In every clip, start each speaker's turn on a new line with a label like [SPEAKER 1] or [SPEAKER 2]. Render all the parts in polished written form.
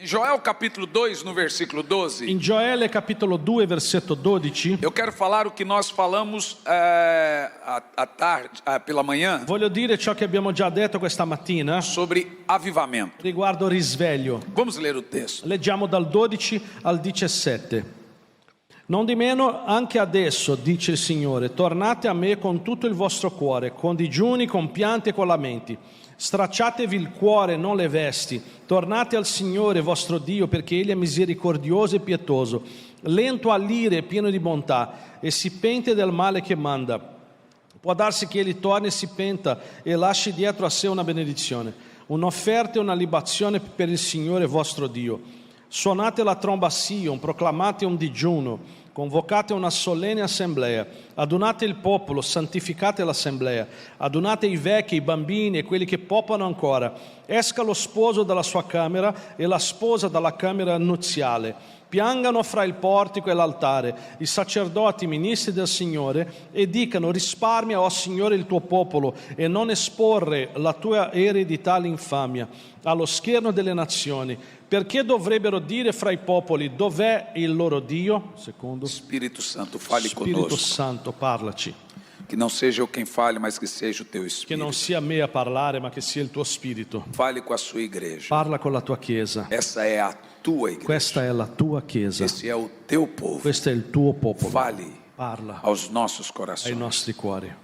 [SPEAKER 1] Joel capítulo 2, no versículo 12.
[SPEAKER 2] In Gioele capitolo 2 versetto 12
[SPEAKER 1] Eu quero falar o que nós falamos à tarde, pela manhã,
[SPEAKER 2] voglio dire ciò che abbiamo già detto questa mattina
[SPEAKER 1] sobre avivamento.
[SPEAKER 2] riguardo risveglio.
[SPEAKER 1] Vamos ler o texto.
[SPEAKER 2] Leggiamo dal 12 al 17. Non di meno, anche adesso, dice il Signore, tornate a me con tutto il vostro cuore, con digiuni, con pianti e con lamenti. Stracciatevi il cuore, non le vesti. Tornate al Signore vostro Dio, perché Egli è misericordioso e pietoso, lento all'ira e pieno di bontà, e si pente del male che manda. Può darsi che Egli torni e si penta e lasci dietro a sé una benedizione, un'offerta e una libazione per il Signore vostro Dio. Suonate la tromba a Sion, proclamate un digiuno, convocate una solenne assemblea, adunate il popolo, santificate l'assemblea, adunate i vecchi, i bambini e quelli che popano ancora. Esca lo sposo dalla sua camera e la sposa dalla camera nuziale. Piangano fra il portico e l'altare i sacerdoti, ministri del Signore, e dicano: risparmia, o Signore, il tuo popolo, e non esporre la tua eredità all'infamia, allo scherno delle nazioni. Perché dovrebbero dire fra i popoli: dov'è il loro Dio? Secondo.
[SPEAKER 1] Spirito Santo, fale
[SPEAKER 2] Spirito
[SPEAKER 1] conosco.
[SPEAKER 2] Santo, parlaci.
[SPEAKER 1] Que não seja eu quem fale, mas que seja o teu
[SPEAKER 2] Che non
[SPEAKER 1] Espírito.
[SPEAKER 2] sia me a parlare, ma che sia il tuo Spirito.
[SPEAKER 1] Fale com a sua igreja.
[SPEAKER 2] Parla con la tua Chiesa.
[SPEAKER 1] Essa é a tua igreja.
[SPEAKER 2] Questa è la tua Chiesa.
[SPEAKER 1] Esse é o teu povo.
[SPEAKER 2] Questo è il tuo popolo.
[SPEAKER 1] Fale
[SPEAKER 2] Parla
[SPEAKER 1] aos nossos
[SPEAKER 2] ai
[SPEAKER 1] corações.
[SPEAKER 2] nostri cuori.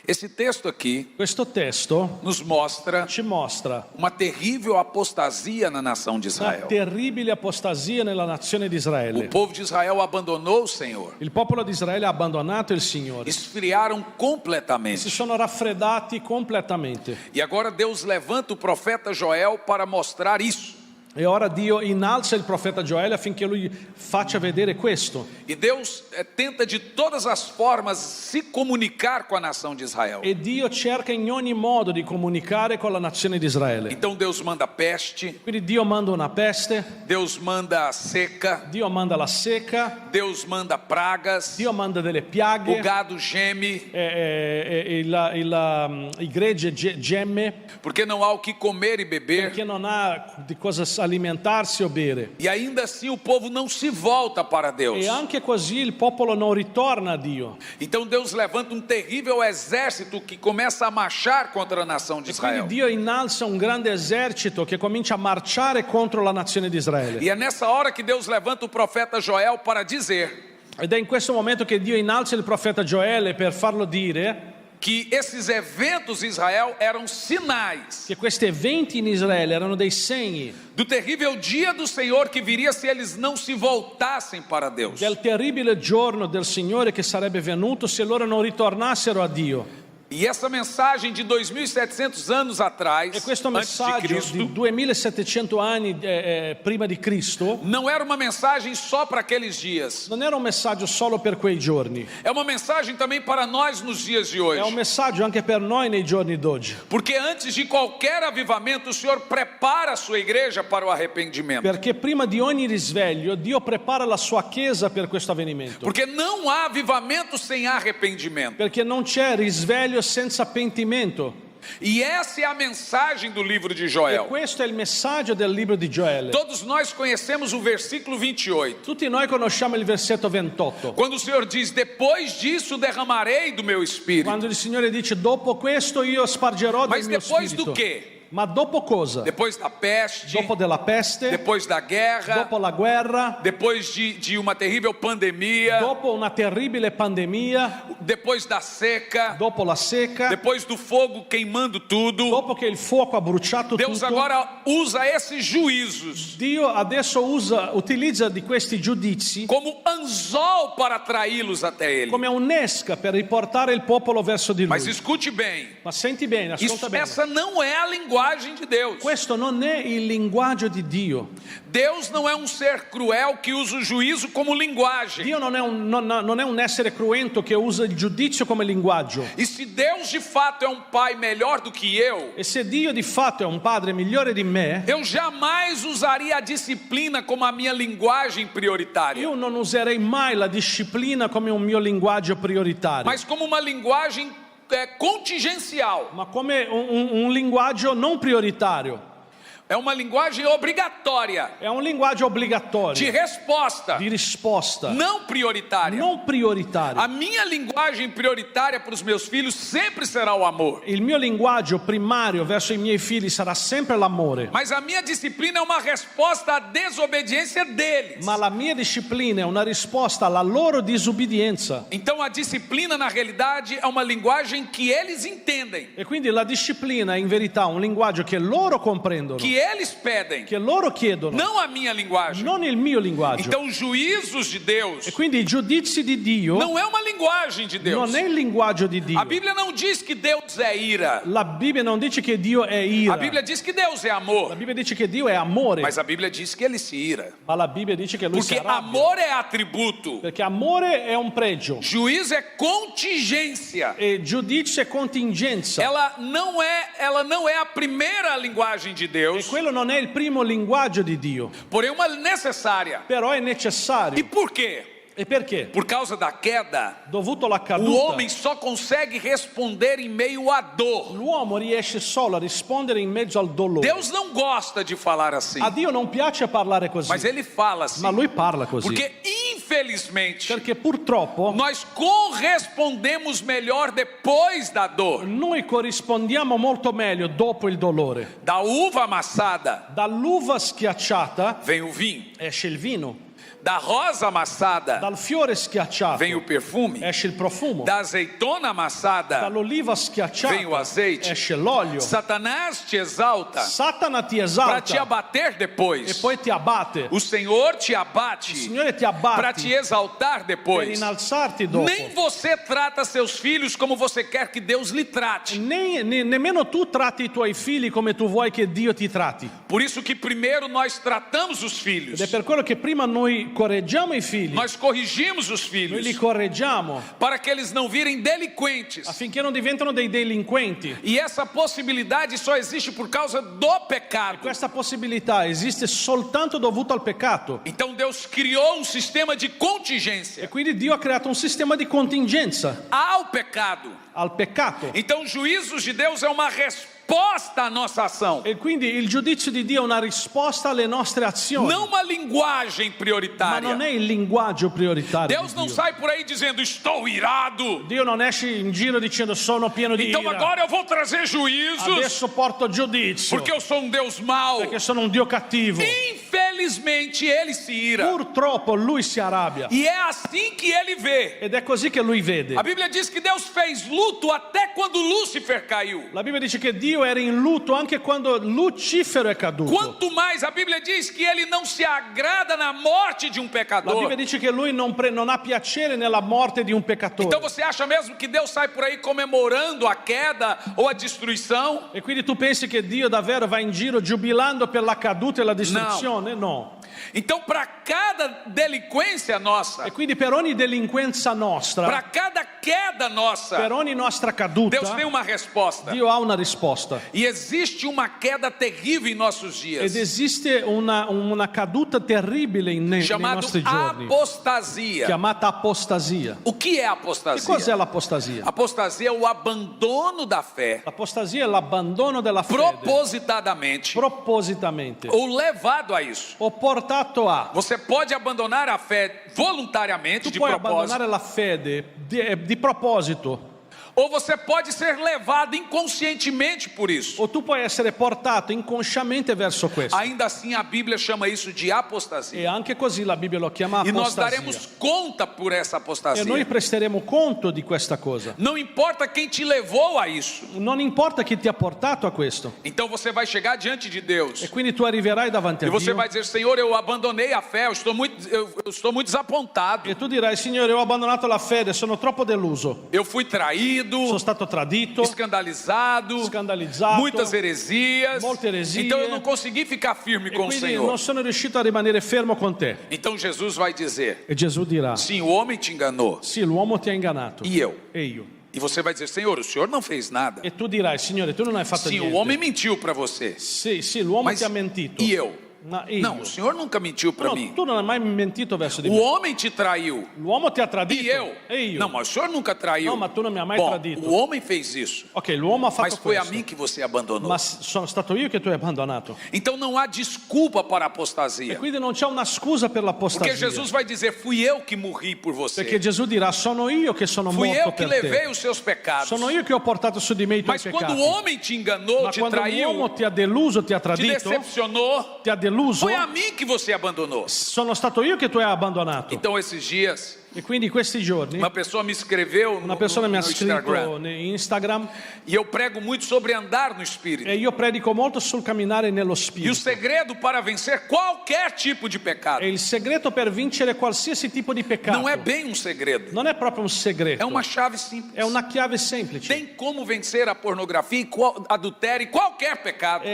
[SPEAKER 1] Esse texto aqui
[SPEAKER 2] Questo testo
[SPEAKER 1] nos mostra
[SPEAKER 2] ci mostra
[SPEAKER 1] uma terrível apostasia na nação de
[SPEAKER 2] una
[SPEAKER 1] Israel.
[SPEAKER 2] terribile apostasia nella nazione di
[SPEAKER 1] O
[SPEAKER 2] Israele.
[SPEAKER 1] povo de Israel abandonou o Senhor.
[SPEAKER 2] Il popolo di Israele ha abbandonato il Signore.
[SPEAKER 1] Esfriaram
[SPEAKER 2] Si
[SPEAKER 1] completamente.
[SPEAKER 2] sono raffreddati completamente.
[SPEAKER 1] E agora Deus levanta o profeta Joel para mostrar isso.
[SPEAKER 2] E ora Dio innalza il profeta Gioele affinché lui faccia vedere questo.
[SPEAKER 1] E Deus tenta de todas as formas se comunicar com a nação de Israel.
[SPEAKER 2] E Dio cerca in ogni modo di comunicare con la nazione di Israele.
[SPEAKER 1] Então Deus manda peste,
[SPEAKER 2] Quindi Dio manda una peste,
[SPEAKER 1] Deus manda seca,
[SPEAKER 2] Dio manda la secca,
[SPEAKER 1] Deus manda pragas,
[SPEAKER 2] Dio manda delle
[SPEAKER 1] o
[SPEAKER 2] piaghe,
[SPEAKER 1] gado geme,
[SPEAKER 2] il gregge gemme,
[SPEAKER 1] porque não há o que comer e beber.
[SPEAKER 2] perché non ha di cosa alimentarsi o bere.
[SPEAKER 1] E ainda assim o povo não se volta para Deus.
[SPEAKER 2] E anche così il popolo non ritorna a Dio.
[SPEAKER 1] Então Deus levanta um terrível exército que começa a marchar contra a nação de
[SPEAKER 2] E quindi
[SPEAKER 1] Israel.
[SPEAKER 2] Dio innalza un grande esercito che comincia a marciare contro la nazione di Israele.
[SPEAKER 1] E é nessa hora que Deus levanta o profeta Joel para dizer
[SPEAKER 2] Ed è in questo momento che Dio innalza il profeta Gioele per farlo dire
[SPEAKER 1] que esses eventos em Israel eram sinais
[SPEAKER 2] che questi eventi in Israele erano dei segni
[SPEAKER 1] do terrível dia do Senhor que viria se eles não se voltassem para Deus.
[SPEAKER 2] del terribile giorno del Signore che sarebbe venuto se loro non ritornassero a Dio.
[SPEAKER 1] E essa mensagem de 2700 anos atrás,
[SPEAKER 2] E questo
[SPEAKER 1] antes de
[SPEAKER 2] messaggio
[SPEAKER 1] Cristo,
[SPEAKER 2] di 2700 anni prima di Cristo
[SPEAKER 1] não era uma mensagem só para aqueles dias.
[SPEAKER 2] non era un messaggio solo per quei giorni,
[SPEAKER 1] É uma mensagem também para nós nos dias de
[SPEAKER 2] è un
[SPEAKER 1] hoje.
[SPEAKER 2] messaggio anche per noi nei giorni d'oggi.
[SPEAKER 1] Porque antes de qualquer avivamento, o Senhor prepara a sua igreja para o arrependimento.
[SPEAKER 2] Perché prima di ogni risveglio Dio prepara la sua Chiesa per questo avvenimento.
[SPEAKER 1] Porque não há avivamento sem arrependimento.
[SPEAKER 2] Perché non c'è risveglio senza pentimento.
[SPEAKER 1] E essa é a mensagem do livro de
[SPEAKER 2] E
[SPEAKER 1] Joel.
[SPEAKER 2] questo è il messaggio del libro di Gioele.
[SPEAKER 1] Todos nós conhecemos o versículo 28.
[SPEAKER 2] Tutti noi conosciamo il versetto 28.
[SPEAKER 1] Quando o Senhor diz, depois disso derramarei do meu espírito.
[SPEAKER 2] Quando il Signore dice: dopo questo io spargerò del
[SPEAKER 1] Mas
[SPEAKER 2] mio
[SPEAKER 1] depois
[SPEAKER 2] spirito.
[SPEAKER 1] do quê?
[SPEAKER 2] Ma dopo cosa?
[SPEAKER 1] Depois da peste,
[SPEAKER 2] Dopo della peste,
[SPEAKER 1] depois da guerra,
[SPEAKER 2] dopo la guerra,
[SPEAKER 1] depois de uma terrível pandemia,
[SPEAKER 2] dopo una terribile pandemia,
[SPEAKER 1] depois da seca,
[SPEAKER 2] dopo la secca,
[SPEAKER 1] depois do fogo queimando tudo.
[SPEAKER 2] dopo che il fuoco ha bruciato
[SPEAKER 1] Deus
[SPEAKER 2] tutto,
[SPEAKER 1] agora usa esses juízos
[SPEAKER 2] Dio adesso utilizza di questi giudizi
[SPEAKER 1] como anzol para atraí-los até Ele.
[SPEAKER 2] come un'esca per riportare il popolo verso di lui.
[SPEAKER 1] Mas escute bem,
[SPEAKER 2] Ma senti bene, ascolta bene.
[SPEAKER 1] essa não é a linguagem de Deus.
[SPEAKER 2] Questo non è il linguaggio di Dio.
[SPEAKER 1] Deus não é um ser cruel que usa o juízo como linguagem.
[SPEAKER 2] Dio non è un essere cruento che usa il giudizio come linguaggio.
[SPEAKER 1] E se Deus de fato é um pai melhor do que eu
[SPEAKER 2] E se Dio di fatto è un padre migliore di me,
[SPEAKER 1] jamais usaria a disciplina como a minha linguagem prioritária,
[SPEAKER 2] io non userei mai la disciplina come un mio linguaggio prioritario,
[SPEAKER 1] mas como uma linguagem contingencial.
[SPEAKER 2] ma come un linguaggio non prioritario.
[SPEAKER 1] É uma linguagem obrigatória,
[SPEAKER 2] È un linguaggio obbligatorio,
[SPEAKER 1] de resposta,
[SPEAKER 2] di risposta,
[SPEAKER 1] não prioritária.
[SPEAKER 2] non prioritario.
[SPEAKER 1] A minha linguagem prioritária para os meus filhos sempre será o amor.
[SPEAKER 2] Il mio linguaggio primario verso i miei figli sarà sempre l'amore,
[SPEAKER 1] Mas a minha disciplina é uma resposta à desobediência deles.
[SPEAKER 2] ma la mia disciplina è una risposta alla loro disobbedienza.
[SPEAKER 1] Então a disciplina na realidade é uma linguagem que eles entendem,
[SPEAKER 2] E quindi la disciplina è in verità un linguaggio che loro comprendono,
[SPEAKER 1] que eles pedem,
[SPEAKER 2] che loro chiedono,
[SPEAKER 1] não a minha linguagem.
[SPEAKER 2] non il mio linguaggio.
[SPEAKER 1] Então os juízos de Deus
[SPEAKER 2] E quindi i giudizi di Dio
[SPEAKER 1] não é uma linguagem de Deus.
[SPEAKER 2] non è il linguaggio di Dio.
[SPEAKER 1] A Bíblia não diz que Deus é ira.
[SPEAKER 2] La Bibbia non dice che Dio è ira.
[SPEAKER 1] A Bíblia diz que Deus é
[SPEAKER 2] La
[SPEAKER 1] amor.
[SPEAKER 2] Bibbia dice che Dio è amore,
[SPEAKER 1] Mas a Bíblia diz que ele se ira.
[SPEAKER 2] ma la Bibbia dice che lui si
[SPEAKER 1] Porque
[SPEAKER 2] arrabbia.
[SPEAKER 1] amor é atributo.
[SPEAKER 2] Perché amore è un pregio
[SPEAKER 1] Juízo é contingência.
[SPEAKER 2] e giudizio è contingenza.
[SPEAKER 1] Ela não é a primeira linguagem de
[SPEAKER 2] E
[SPEAKER 1] Deus,
[SPEAKER 2] quello non è il primo linguaggio di Dio,
[SPEAKER 1] porém uma necessária.
[SPEAKER 2] però è
[SPEAKER 1] E
[SPEAKER 2] necessario.
[SPEAKER 1] por quê?
[SPEAKER 2] E perché?
[SPEAKER 1] Por causa da queda,
[SPEAKER 2] Dovuto alla
[SPEAKER 1] o
[SPEAKER 2] caduta,
[SPEAKER 1] homem só consegue responder em meio à dor.
[SPEAKER 2] l'uomo riesce solo a rispondere in mezzo al dolore.
[SPEAKER 1] Deus não gosta de falar assim,
[SPEAKER 2] A Dio non piace parlare così,
[SPEAKER 1] mas ele fala assim.
[SPEAKER 2] ma lui parla così.
[SPEAKER 1] Porque infelizmente
[SPEAKER 2] Perché purtroppo
[SPEAKER 1] nós correspondemos melhor depois da dor.
[SPEAKER 2] noi corrispondiamo molto meglio dopo il dolore.
[SPEAKER 1] Da uva amassada
[SPEAKER 2] Dall'uva schiacciata
[SPEAKER 1] vem o vinho,
[SPEAKER 2] esce il vino,
[SPEAKER 1] da rosa amassada
[SPEAKER 2] dal fiore schiacciato
[SPEAKER 1] vem o perfume,
[SPEAKER 2] esce il profumo,
[SPEAKER 1] da azeitona amassada
[SPEAKER 2] dall'oliva
[SPEAKER 1] vem o
[SPEAKER 2] schiacciata
[SPEAKER 1] azeite.
[SPEAKER 2] esce l'olio.
[SPEAKER 1] Satanás te exalta
[SPEAKER 2] Satana ti
[SPEAKER 1] para te
[SPEAKER 2] esalta
[SPEAKER 1] abater
[SPEAKER 2] e
[SPEAKER 1] depois.
[SPEAKER 2] poi ti abbatte.
[SPEAKER 1] O Senhor te
[SPEAKER 2] Il
[SPEAKER 1] abate
[SPEAKER 2] Signore ti
[SPEAKER 1] para te
[SPEAKER 2] abbatti
[SPEAKER 1] exaltar
[SPEAKER 2] per
[SPEAKER 1] depois.
[SPEAKER 2] innalzarti dopo.
[SPEAKER 1] Nem você trata seus filhos como você quer que Deus lhe trate.
[SPEAKER 2] Nemmeno tu tratti i tuoi figli come tu vuoi che Dio ti tratti.
[SPEAKER 1] Por isso que primeiro nós tratamos os filhos,
[SPEAKER 2] Ed è per quello che prima noi correggiamo i figli,
[SPEAKER 1] nós corrigimos os
[SPEAKER 2] noi li
[SPEAKER 1] filhos
[SPEAKER 2] correggiamo
[SPEAKER 1] para que eles não virem delinquentes.
[SPEAKER 2] affinché non diventano dei delinquenti.
[SPEAKER 1] E essa possibilidade só existe por causa do pecado.
[SPEAKER 2] Questa possibilità esiste soltanto dovuta al peccato.
[SPEAKER 1] Então Deus criou um sistema de
[SPEAKER 2] E
[SPEAKER 1] contingência
[SPEAKER 2] quindi Dio ha creato un sistema di contingenza
[SPEAKER 1] ao pecado.
[SPEAKER 2] al peccato.
[SPEAKER 1] Então os juízos de Deus é uma resposta à nossa ação,
[SPEAKER 2] E quindi il giudizio di Dio è una risposta alle nostre azioni,
[SPEAKER 1] não uma linguagem
[SPEAKER 2] ma
[SPEAKER 1] prioritária.
[SPEAKER 2] non è il linguaggio prioritario
[SPEAKER 1] Deus
[SPEAKER 2] di
[SPEAKER 1] não
[SPEAKER 2] Dio.
[SPEAKER 1] sai por aí dizendo estou irado,
[SPEAKER 2] Dio non esce in giro dicendo sono pieno di
[SPEAKER 1] então
[SPEAKER 2] ira,
[SPEAKER 1] agora eu vou trazer juízos
[SPEAKER 2] adesso porto giudizio
[SPEAKER 1] porque eu sou um Deus mau.
[SPEAKER 2] perché sono un Dio cattivo.
[SPEAKER 1] Infelizmente ele se ira.
[SPEAKER 2] Purtroppo lui si arrabbia
[SPEAKER 1] E é assim que ele vê.
[SPEAKER 2] ed è così che lui vede.
[SPEAKER 1] A Bíblia diz que Deus fez luto até quando Lúcifer caiu.
[SPEAKER 2] La Bibbia dice che Dio era in lutto anche quando Lucifero è caduto.
[SPEAKER 1] Quanto mais, a Bíblia diz que ele não se agrada na morte de um
[SPEAKER 2] La
[SPEAKER 1] pecador.
[SPEAKER 2] Bibbia dice che lui non ha piacere nella morte di un peccatore.
[SPEAKER 1] Então você acha mesmo que Deus sai por aí comemorando a queda ou a destruição?
[SPEAKER 2] E quindi tu pensi che Dio davvero va in giro giubilando per la caduta e la distruzione? No.
[SPEAKER 1] Então, para cada delinquência nossa,
[SPEAKER 2] E quindi per ogni delinquenza nostra,
[SPEAKER 1] para cada queda nossa,
[SPEAKER 2] per ogni nostra caduta,
[SPEAKER 1] Deus tem uma resposta.
[SPEAKER 2] Dio ha una risposta.
[SPEAKER 1] E existe uma queda terrível em nossos dias,
[SPEAKER 2] Ed esiste una caduta terribile nei
[SPEAKER 1] chamado
[SPEAKER 2] nostri giorni,
[SPEAKER 1] apostasia.
[SPEAKER 2] chiamata apostasia.
[SPEAKER 1] O que é
[SPEAKER 2] Che
[SPEAKER 1] apostasia?
[SPEAKER 2] cos'è l'apostasia?
[SPEAKER 1] Apostasia é o abandono da fé,
[SPEAKER 2] L'apostasia è l'abbandono della fede,
[SPEAKER 1] propositadamente,
[SPEAKER 2] propositamente,
[SPEAKER 1] ou levado a isso.
[SPEAKER 2] o portato a.
[SPEAKER 1] Você pode abandonar a fé voluntariamente,
[SPEAKER 2] Tu
[SPEAKER 1] de
[SPEAKER 2] puoi
[SPEAKER 1] propósito,
[SPEAKER 2] abbandonare la fede di proposito,
[SPEAKER 1] ou você pode ser levado inconscientemente por isso.
[SPEAKER 2] o tu puoi essere portato inconsciamente verso questo.
[SPEAKER 1] Ainda assim, a Bíblia chama isso de
[SPEAKER 2] E
[SPEAKER 1] apostasia.
[SPEAKER 2] anche così la Bibbia lo chiama
[SPEAKER 1] E nós
[SPEAKER 2] apostasia.
[SPEAKER 1] daremos conta por essa
[SPEAKER 2] E noi
[SPEAKER 1] apostasia.
[SPEAKER 2] presteremo conto di questa cosa.
[SPEAKER 1] Não importa quem te levou a isso.
[SPEAKER 2] Non importa chi ti ha portato a questo.
[SPEAKER 1] Então você vai chegar diante de
[SPEAKER 2] E
[SPEAKER 1] Deus.
[SPEAKER 2] quindi tu arriverai davanti
[SPEAKER 1] E
[SPEAKER 2] a
[SPEAKER 1] você
[SPEAKER 2] Dio
[SPEAKER 1] vai dizer, Senhor, eu abandonei a fé, eu estou muito desapontado.
[SPEAKER 2] e tu dirai: Signore, ho abbandonato la fede, sono troppo deluso.
[SPEAKER 1] Eu fui traído,
[SPEAKER 2] Sono stato tradito,
[SPEAKER 1] escandalizado,
[SPEAKER 2] scandalizzato,
[SPEAKER 1] muitas heresias.
[SPEAKER 2] molte heresie.
[SPEAKER 1] Então eu não consegui ficar firme
[SPEAKER 2] e
[SPEAKER 1] com o
[SPEAKER 2] quindi
[SPEAKER 1] Senhor.
[SPEAKER 2] non sono riuscito a rimanere fermo con te.
[SPEAKER 1] Então Jesus vai dizer,
[SPEAKER 2] E Gesù dirà:
[SPEAKER 1] sim, o homem te enganou,
[SPEAKER 2] sì, l'uomo ti ha ingannato.
[SPEAKER 1] e eu.
[SPEAKER 2] E io.
[SPEAKER 1] E você vai dizer, Senhor, o Senhor não fez nada.
[SPEAKER 2] E tu dirai: Signore, tu non hai fatto
[SPEAKER 1] Sim,
[SPEAKER 2] niente.
[SPEAKER 1] o homem mentiu para você,
[SPEAKER 2] Sì, l'uomo
[SPEAKER 1] mas
[SPEAKER 2] ti ha mentito.
[SPEAKER 1] e eu?
[SPEAKER 2] ma io.
[SPEAKER 1] Não, o Senhor nunca mentiu para
[SPEAKER 2] No,
[SPEAKER 1] mim.
[SPEAKER 2] tu non hai mai mentito verso di
[SPEAKER 1] O
[SPEAKER 2] me.
[SPEAKER 1] homem te traiu.
[SPEAKER 2] L'uomo ti ha tradito.
[SPEAKER 1] E eu?
[SPEAKER 2] E io?
[SPEAKER 1] Não, mas o Senhor nunca traiu.
[SPEAKER 2] No, ma tu non mi hai mai
[SPEAKER 1] Bom,
[SPEAKER 2] tradito.
[SPEAKER 1] o homem fez isso.
[SPEAKER 2] Ok, l'uomo ha fatto
[SPEAKER 1] Mas foi a
[SPEAKER 2] questo.
[SPEAKER 1] mim que você abandonou.
[SPEAKER 2] Ma sono stato io che tu hai abbandonato.
[SPEAKER 1] Então não há desculpa para a
[SPEAKER 2] E
[SPEAKER 1] apostasia.
[SPEAKER 2] quindi non c'è una scusa per
[SPEAKER 1] Porque
[SPEAKER 2] l'apostasia.
[SPEAKER 1] Jesus vai dizer, fui eu que morri por você.
[SPEAKER 2] Perché Gesù dirà, sono io che sono
[SPEAKER 1] Fui
[SPEAKER 2] morto
[SPEAKER 1] eu que
[SPEAKER 2] per te.
[SPEAKER 1] levei os seus pecados.
[SPEAKER 2] Sono io che ho portato su di me i tuoi
[SPEAKER 1] Mas quando
[SPEAKER 2] peccati.
[SPEAKER 1] o homem te enganou,
[SPEAKER 2] Ma
[SPEAKER 1] te
[SPEAKER 2] quando l'uomo
[SPEAKER 1] traiu,
[SPEAKER 2] ti ha deluso, ti ha
[SPEAKER 1] te
[SPEAKER 2] tradito,
[SPEAKER 1] decepcionou,
[SPEAKER 2] ti ha deluso,
[SPEAKER 1] foi a mim que você abandonou.
[SPEAKER 2] sono stato io che tu hai abbandonato.
[SPEAKER 1] Então esses dias,
[SPEAKER 2] E quindi questi giorni
[SPEAKER 1] uma pessoa me escreveu
[SPEAKER 2] una persona mi ha scritto
[SPEAKER 1] Instagram.
[SPEAKER 2] in Instagram
[SPEAKER 1] E eu prego muito sobre andar no Espírito.
[SPEAKER 2] e io predico molto sul camminare nello
[SPEAKER 1] E o
[SPEAKER 2] Spirito.
[SPEAKER 1] segredo para vencer qualquer tipo de pecado
[SPEAKER 2] E il segreto per vincere qualsiasi tipo di peccato
[SPEAKER 1] não é bem um segredo,
[SPEAKER 2] non è proprio un segreto,
[SPEAKER 1] é uma chave simples.
[SPEAKER 2] è una chiave semplice.
[SPEAKER 1] Tem como vencer a pornografia, e adultério e qualquer pecado.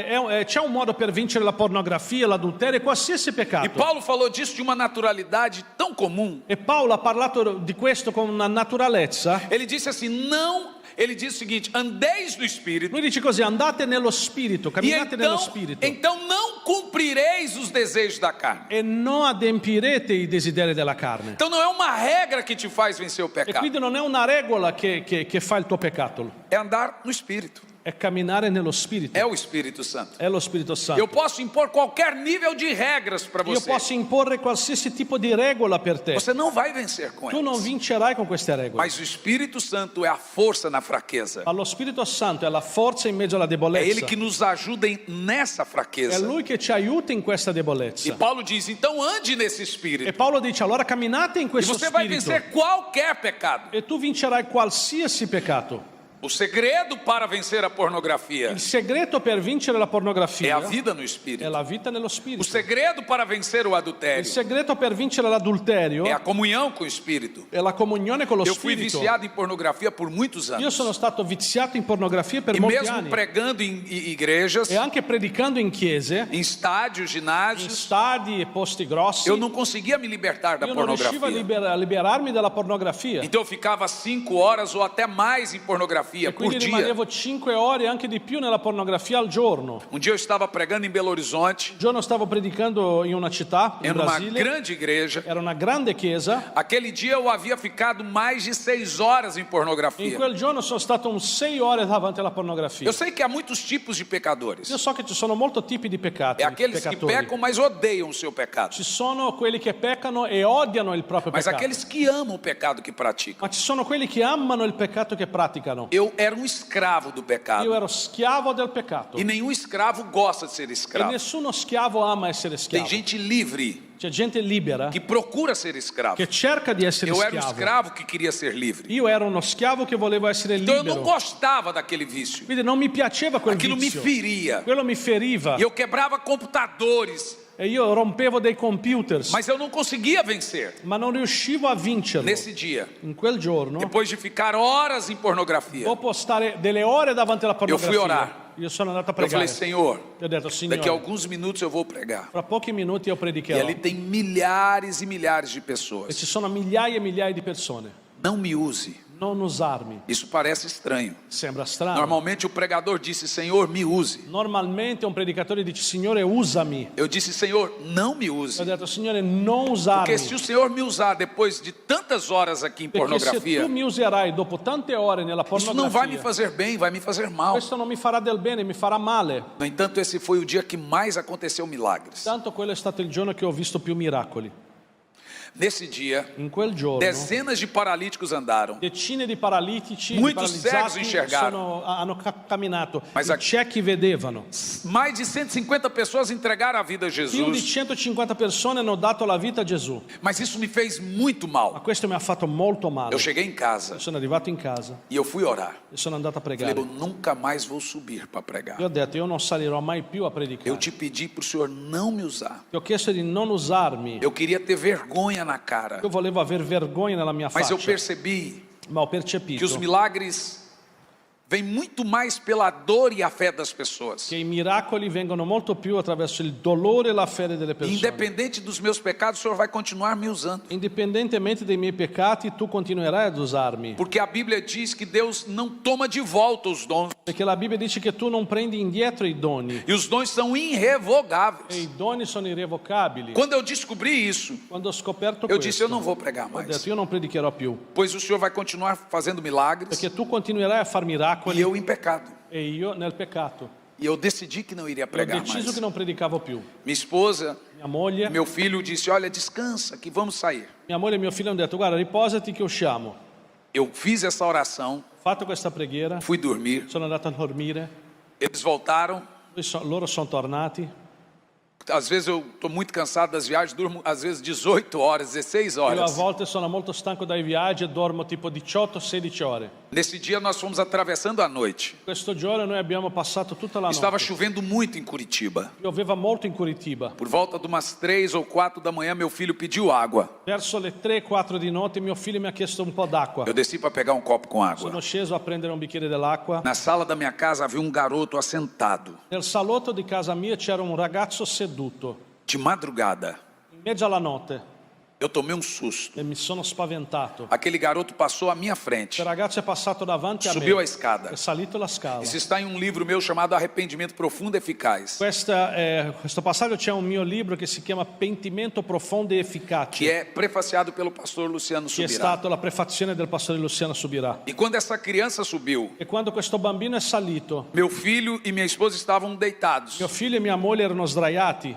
[SPEAKER 2] C'è un modo per vincere la pornografia, l'adulterio e qualsiasi
[SPEAKER 1] E
[SPEAKER 2] peccato.
[SPEAKER 1] Paulo falou disso de uma naturalidade tão comum.
[SPEAKER 2] E Paolo ha parlato di questo con una naturalezza.
[SPEAKER 1] Ele disse assim: não. Ele diz o seguinte: andeis no Espírito.
[SPEAKER 2] Lui dice così, andate nello Spirito,
[SPEAKER 1] E
[SPEAKER 2] camminate nello Spirito
[SPEAKER 1] então não cumprireis os desejos da carne.
[SPEAKER 2] e non adempirete i desideri della carne.
[SPEAKER 1] Então não é uma regra que te faz vencer o
[SPEAKER 2] E
[SPEAKER 1] pecado,
[SPEAKER 2] quindi non è una regola che fa il tuo peccato,
[SPEAKER 1] é andar no Espírito.
[SPEAKER 2] è camminare nello Spirito,
[SPEAKER 1] É o Espírito Santo.
[SPEAKER 2] è lo Spirito Santo.
[SPEAKER 1] Eu posso impor qualquer nível de regras para
[SPEAKER 2] Io
[SPEAKER 1] você.
[SPEAKER 2] posso imporre qualsiasi tipo di regola per te.
[SPEAKER 1] Você não vai vencer com
[SPEAKER 2] Tu non
[SPEAKER 1] elas.
[SPEAKER 2] vincerai con queste regole.
[SPEAKER 1] Mas o Espírito Santo é a força na fraqueza.
[SPEAKER 2] Ma lo Spirito Santo è la forza in mezzo alla
[SPEAKER 1] É Ele
[SPEAKER 2] debolezza.
[SPEAKER 1] que nos ajuda nessa
[SPEAKER 2] È
[SPEAKER 1] fraqueza.
[SPEAKER 2] Lui che ci aiuta in questa
[SPEAKER 1] E
[SPEAKER 2] debolezza.
[SPEAKER 1] Paulo diz: então ande nesse
[SPEAKER 2] E
[SPEAKER 1] Espírito.
[SPEAKER 2] Paolo dice, allora camminate in
[SPEAKER 1] E
[SPEAKER 2] questo
[SPEAKER 1] você vai
[SPEAKER 2] Spirito
[SPEAKER 1] vencer qualquer pecado.
[SPEAKER 2] e tu vincerai qualsiasi peccato.
[SPEAKER 1] O segredo para vencer a pornografia
[SPEAKER 2] Il segreto per vincere la
[SPEAKER 1] é
[SPEAKER 2] pornografia
[SPEAKER 1] a vida no
[SPEAKER 2] è
[SPEAKER 1] Espírito.
[SPEAKER 2] la vita nello
[SPEAKER 1] O
[SPEAKER 2] Spirito.
[SPEAKER 1] segredo para vencer o
[SPEAKER 2] Il
[SPEAKER 1] adultério
[SPEAKER 2] segreto per vincere l'adulterio
[SPEAKER 1] é a comunhão com o Espírito.
[SPEAKER 2] è la comunione con lo
[SPEAKER 1] Eu fui
[SPEAKER 2] Spirito.
[SPEAKER 1] viciado em pornografia por muitos
[SPEAKER 2] Io
[SPEAKER 1] anos.
[SPEAKER 2] sono stato viziato in pornografia per
[SPEAKER 1] E
[SPEAKER 2] molti
[SPEAKER 1] mesmo
[SPEAKER 2] anni.
[SPEAKER 1] pregando em igrejas,
[SPEAKER 2] E anche predicando in chiese,
[SPEAKER 1] em estádios,
[SPEAKER 2] in
[SPEAKER 1] ginásios,
[SPEAKER 2] stadi e posti grossi,
[SPEAKER 1] eu não conseguia me libertar da
[SPEAKER 2] io non riuscivo a
[SPEAKER 1] pornografia.
[SPEAKER 2] liberarmi dalla pornografia.
[SPEAKER 1] Então eu ficava 5 horas ou até mais em pornografia
[SPEAKER 2] E
[SPEAKER 1] por
[SPEAKER 2] quindi
[SPEAKER 1] dia.
[SPEAKER 2] rimanevo 5 ore e anche di più nella pornografia al giorno.
[SPEAKER 1] Um dia eu estava pregando em Belo Horizonte,
[SPEAKER 2] Un giorno stavo predicando in una città, in
[SPEAKER 1] em uma
[SPEAKER 2] Brasile,
[SPEAKER 1] grande igreja.
[SPEAKER 2] era una grande chiesa.
[SPEAKER 1] Aquele dia eu havia ficado mais de 6 horas em
[SPEAKER 2] In
[SPEAKER 1] pornografia.
[SPEAKER 2] quel giorno sono stato 6 ore davanti alla pornografia.
[SPEAKER 1] Eu sei que há muitos tipos de pecadores.
[SPEAKER 2] Io so che ci sono molti tipi di peccati,
[SPEAKER 1] É aqueles que
[SPEAKER 2] peccatori.
[SPEAKER 1] pecam, mas odeiam o seu pecado.
[SPEAKER 2] Ci sono quelli che peccano e odiano il proprio
[SPEAKER 1] Mas
[SPEAKER 2] peccato.
[SPEAKER 1] aqueles que amam o pecado que praticam.
[SPEAKER 2] Ma ci sono quelli che amano il peccato che praticano.
[SPEAKER 1] Eu era um escravo do
[SPEAKER 2] Io
[SPEAKER 1] pecado.
[SPEAKER 2] ero schiavo del peccato.
[SPEAKER 1] E nenhum escravo gosta de ser
[SPEAKER 2] E
[SPEAKER 1] escravo.
[SPEAKER 2] nessuno schiavo ama essere
[SPEAKER 1] Tem
[SPEAKER 2] schiavo.
[SPEAKER 1] gente livre
[SPEAKER 2] C'è gente libera
[SPEAKER 1] que procura ser escravo.
[SPEAKER 2] che cerca di essere
[SPEAKER 1] Eu era um
[SPEAKER 2] schiavo.
[SPEAKER 1] escravo que queria ser livre.
[SPEAKER 2] Io ero uno schiavo che volevo essere
[SPEAKER 1] Então eu não
[SPEAKER 2] libero.
[SPEAKER 1] gostava daquele vício.
[SPEAKER 2] Quindi non mi piaceva quel
[SPEAKER 1] Aquilo me
[SPEAKER 2] vizio.
[SPEAKER 1] feria.
[SPEAKER 2] Quello mi feriva.
[SPEAKER 1] E eu quebrava computadores,
[SPEAKER 2] E io rompevo dei computers.
[SPEAKER 1] mas eu não conseguia vencer.
[SPEAKER 2] Ma non riuscivo a vincerlo.
[SPEAKER 1] Nesse dia,
[SPEAKER 2] In quel giorno,
[SPEAKER 1] depois de ficar horas em pornografia,
[SPEAKER 2] dopo stare delle ore davanti alla
[SPEAKER 1] Eu fui
[SPEAKER 2] pornografia,
[SPEAKER 1] orar.
[SPEAKER 2] io sono andato a
[SPEAKER 1] eu
[SPEAKER 2] pregare.
[SPEAKER 1] falei: Senhor,
[SPEAKER 2] E ho detto, Signore,
[SPEAKER 1] daqui a alguns minutos eu vou pregar.
[SPEAKER 2] fra pochi minuti io
[SPEAKER 1] E
[SPEAKER 2] predicherò.
[SPEAKER 1] ali tem milhares e milhares de
[SPEAKER 2] E
[SPEAKER 1] pessoas.
[SPEAKER 2] ci sono migliaia e migliaia di persone.
[SPEAKER 1] Não me use.
[SPEAKER 2] Non usarmi.
[SPEAKER 1] Isso parece estranho.
[SPEAKER 2] Sembra strano.
[SPEAKER 1] Normalmente o pregador disse: Senhor, me use.
[SPEAKER 2] Normalmente un predicatore dice, Signore, usami.
[SPEAKER 1] Eu disse: Senhor, não me
[SPEAKER 2] Ho
[SPEAKER 1] use.
[SPEAKER 2] detto, Signore, non usarmi.
[SPEAKER 1] Porque se o Senhor me usar depois de tantas horas aqui em
[SPEAKER 2] Perché se
[SPEAKER 1] pornografia,
[SPEAKER 2] tu mi userai dopo tante ore nella
[SPEAKER 1] isso não vai me
[SPEAKER 2] pornografia,
[SPEAKER 1] fazer bem, vai me fazer mal.
[SPEAKER 2] questo non mi farà del bene, mi farà male.
[SPEAKER 1] No entanto, esse foi o dia que mais aconteceu milagres.
[SPEAKER 2] Tanto quello è stato il giorno che ho visto più miracoli.
[SPEAKER 1] Nesse dia,
[SPEAKER 2] In quel giorno,
[SPEAKER 1] dezenas de paralíticos andaram.
[SPEAKER 2] decine di paralitici, di
[SPEAKER 1] Muitos cegos
[SPEAKER 2] paralizzati
[SPEAKER 1] enxergaram.
[SPEAKER 2] hanno camminato.
[SPEAKER 1] Mas
[SPEAKER 2] I
[SPEAKER 1] a-
[SPEAKER 2] ciechi vedevano.
[SPEAKER 1] Mais de 150 pessoas entregaram a vida a
[SPEAKER 2] Più di
[SPEAKER 1] Jesus.
[SPEAKER 2] 150 persone hanno dato la vita a Gesù.
[SPEAKER 1] Mas isso me fez muito
[SPEAKER 2] Ma
[SPEAKER 1] mal.
[SPEAKER 2] questo mi ha fatto molto male.
[SPEAKER 1] Eu cheguei em casa
[SPEAKER 2] Sono arrivato in casa
[SPEAKER 1] e eu fui orar.
[SPEAKER 2] e sono andato a
[SPEAKER 1] Falei:
[SPEAKER 2] pregare.
[SPEAKER 1] eu nunca mais vou subir para
[SPEAKER 2] Io
[SPEAKER 1] pregar.
[SPEAKER 2] ho detto, io non salirò mai più a predicare.
[SPEAKER 1] Eu te pedi para o Senhor não me usar.
[SPEAKER 2] Ti ho chiesto di non usarmi.
[SPEAKER 1] Eu queria ter vergonha na cara.
[SPEAKER 2] Io volevo aver vergogna nella mia
[SPEAKER 1] Mas eu
[SPEAKER 2] faccia.
[SPEAKER 1] percebi
[SPEAKER 2] Ma ho
[SPEAKER 1] que os
[SPEAKER 2] percepito
[SPEAKER 1] milagres vem muito mais pela dor e a fé das pessoas.
[SPEAKER 2] che i miracoli vengono molto più attraverso il dolore e la fede delle persone.
[SPEAKER 1] Independente dos meus pecados, o Senhor vai continuar me usando.
[SPEAKER 2] Indipendentemente dai miei peccati, tu continuerai ad usarmi.
[SPEAKER 1] Porque a Bíblia diz que Deus não toma de volta os dons.
[SPEAKER 2] Perché la Bibbia dice che tu non prendi indietro i doni.
[SPEAKER 1] E os dons são
[SPEAKER 2] E
[SPEAKER 1] irrevogáveis.
[SPEAKER 2] i doni sono irrevocabili.
[SPEAKER 1] Quando eu descobri isso,
[SPEAKER 2] Quando ho scoperto
[SPEAKER 1] eu
[SPEAKER 2] questo,
[SPEAKER 1] disse, eu não vou pregar
[SPEAKER 2] ho
[SPEAKER 1] mais.
[SPEAKER 2] detto, io non predicherò più.
[SPEAKER 1] Pois o Senhor vai continuar fazendo milagres
[SPEAKER 2] Perché tu continuerai a far
[SPEAKER 1] e
[SPEAKER 2] miracoli
[SPEAKER 1] eu em pecado.
[SPEAKER 2] e io nel peccato.
[SPEAKER 1] E eu decidi que não iria
[SPEAKER 2] Ho
[SPEAKER 1] pregar
[SPEAKER 2] deciso
[SPEAKER 1] mais.
[SPEAKER 2] che non predicavo più.
[SPEAKER 1] Minha esposa,
[SPEAKER 2] Mia moglie,
[SPEAKER 1] meu filho disse, olha, descansa que vamos sair.
[SPEAKER 2] mia moglie e mio figlio hanno detto, guarda, riposati che usciamo.
[SPEAKER 1] Eu fiz essa oração,
[SPEAKER 2] Ho fatto questa preghiera,
[SPEAKER 1] fui dormir.
[SPEAKER 2] sono andato a dormire,
[SPEAKER 1] Eles voltaram.
[SPEAKER 2] loro sono tornati.
[SPEAKER 1] Às vezes eu estou muito cansado das viagens, durmo às vezes 18 horas, 16
[SPEAKER 2] Io a
[SPEAKER 1] horas.
[SPEAKER 2] volte sono molto stanco dai viaggi e dormo tipo 18-16 ore.
[SPEAKER 1] Nesse dia nós fomos atravessando a noite.
[SPEAKER 2] Questo giorno noi abbiamo passato tutta la
[SPEAKER 1] Estava
[SPEAKER 2] notte.
[SPEAKER 1] chovendo muito em Curitiba.
[SPEAKER 2] Pioveva molto in Curitiba.
[SPEAKER 1] Por volta de umas 3 ou 4 da manhã, meu filho pediu água.
[SPEAKER 2] Verso le 3-4 di notte mio figlio mi ha chiesto un po' d'acqua.
[SPEAKER 1] Eu desci para pegar um copo com
[SPEAKER 2] Sono
[SPEAKER 1] água.
[SPEAKER 2] sceso a prendere un bicchiere dell'acqua.
[SPEAKER 1] Na sala da minha casa havia um garoto assentado,
[SPEAKER 2] Nel salotto di casa mia c'era un ragazzo seduto.
[SPEAKER 1] de madrugada.
[SPEAKER 2] In mezzo alla notte
[SPEAKER 1] Eu tomei um susto.
[SPEAKER 2] e mi sono spaventato.
[SPEAKER 1] Aquele garoto passou à minha frente,
[SPEAKER 2] Il ragazzo è passato davanti a
[SPEAKER 1] subiu a
[SPEAKER 2] me.
[SPEAKER 1] escada.
[SPEAKER 2] È salito la scala.
[SPEAKER 1] Isso está em um livro meu chamado Arrependimento Profundo e Eficaz,
[SPEAKER 2] Questo passaggio c'è un mio libro che si chiama Pentimento profondo e efficace,
[SPEAKER 1] que é prefaciado pelo pastor Luciano
[SPEAKER 2] che è
[SPEAKER 1] Subirá.
[SPEAKER 2] stato la prefazione del pastore Luciano Subirà.
[SPEAKER 1] E quando essa criança subiu,
[SPEAKER 2] E quando questo bambino è salito,
[SPEAKER 1] meu filho e minha esposa estavam deitados.
[SPEAKER 2] mio figlio e mia moglie erano sdraiati.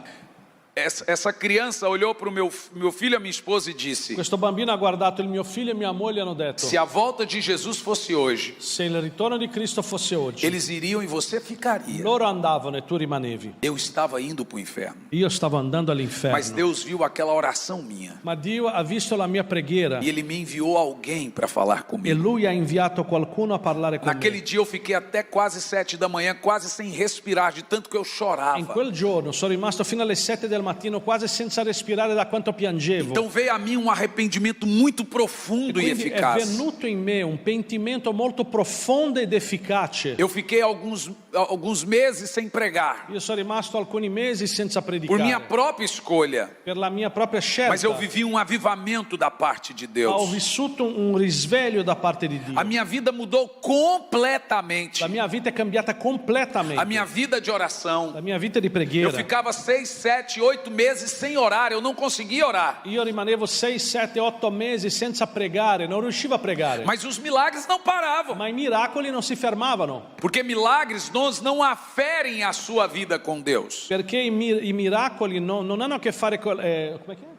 [SPEAKER 1] Essa criança olhou para o meu filho e a minha esposa e disse:
[SPEAKER 2] Questo bambino ha guardato il mio figlio e mia moglie e hanno detto:
[SPEAKER 1] se a volta de Jesus fosse hoje,
[SPEAKER 2] se il ritorno di Cristo fosse oggi,
[SPEAKER 1] eles iriam e você ficaria.
[SPEAKER 2] loro andavano e tu rimanevi.
[SPEAKER 1] Eu estava indo para o inferno.
[SPEAKER 2] Io stavo andando
[SPEAKER 1] Mas
[SPEAKER 2] all'inferno.
[SPEAKER 1] Deus viu aquela oração minha
[SPEAKER 2] Ma Dio ha visto la mia preghiera
[SPEAKER 1] e Ele me enviou alguém para falar
[SPEAKER 2] e
[SPEAKER 1] comigo.
[SPEAKER 2] Lui ha inviato qualcuno a parlare con
[SPEAKER 1] Naquele
[SPEAKER 2] me.
[SPEAKER 1] dia eu fiquei até quase 7 da manhã, quase sem respirar, de tanto que eu
[SPEAKER 2] In
[SPEAKER 1] chorava.
[SPEAKER 2] quel giorno sono rimasto fino alle 7 del mattino quasi senza respirare da quanto piangevo.
[SPEAKER 1] Então veio a mim um arrependimento muito profundo e
[SPEAKER 2] Quindi è
[SPEAKER 1] eficaz.
[SPEAKER 2] venuto in me un pentimento molto profondo ed efficace.
[SPEAKER 1] Eu fiquei alguns meses sem pregar,
[SPEAKER 2] Io sono rimasto alcuni mesi senza
[SPEAKER 1] por minha
[SPEAKER 2] predicare,
[SPEAKER 1] própria escolha.
[SPEAKER 2] per la mia propria
[SPEAKER 1] Mas eu
[SPEAKER 2] scelta.
[SPEAKER 1] vivi um avivamento da parte de
[SPEAKER 2] Ma ho
[SPEAKER 1] Deus.
[SPEAKER 2] vissuto un risveglio da parte di Dio.
[SPEAKER 1] A minha vida mudou completamente.
[SPEAKER 2] La mia vita è cambiata completamente.
[SPEAKER 1] A minha vida de oração.
[SPEAKER 2] La mia vita di
[SPEAKER 1] Eu
[SPEAKER 2] preghiera.
[SPEAKER 1] ficava 6, 7, 8 meses sem orar. Eu não conseguia orar.
[SPEAKER 2] Io rimanevo 6, 7, 8 mesi senza pregare, non riuscivo a pregare.
[SPEAKER 1] Mas os milagres não paravam.
[SPEAKER 2] Ma i miracoli non si fermavano,
[SPEAKER 1] Porque milagres não aferem a sua vida com Deus.
[SPEAKER 2] perché i miracoli non hanno a che fare con... come che è?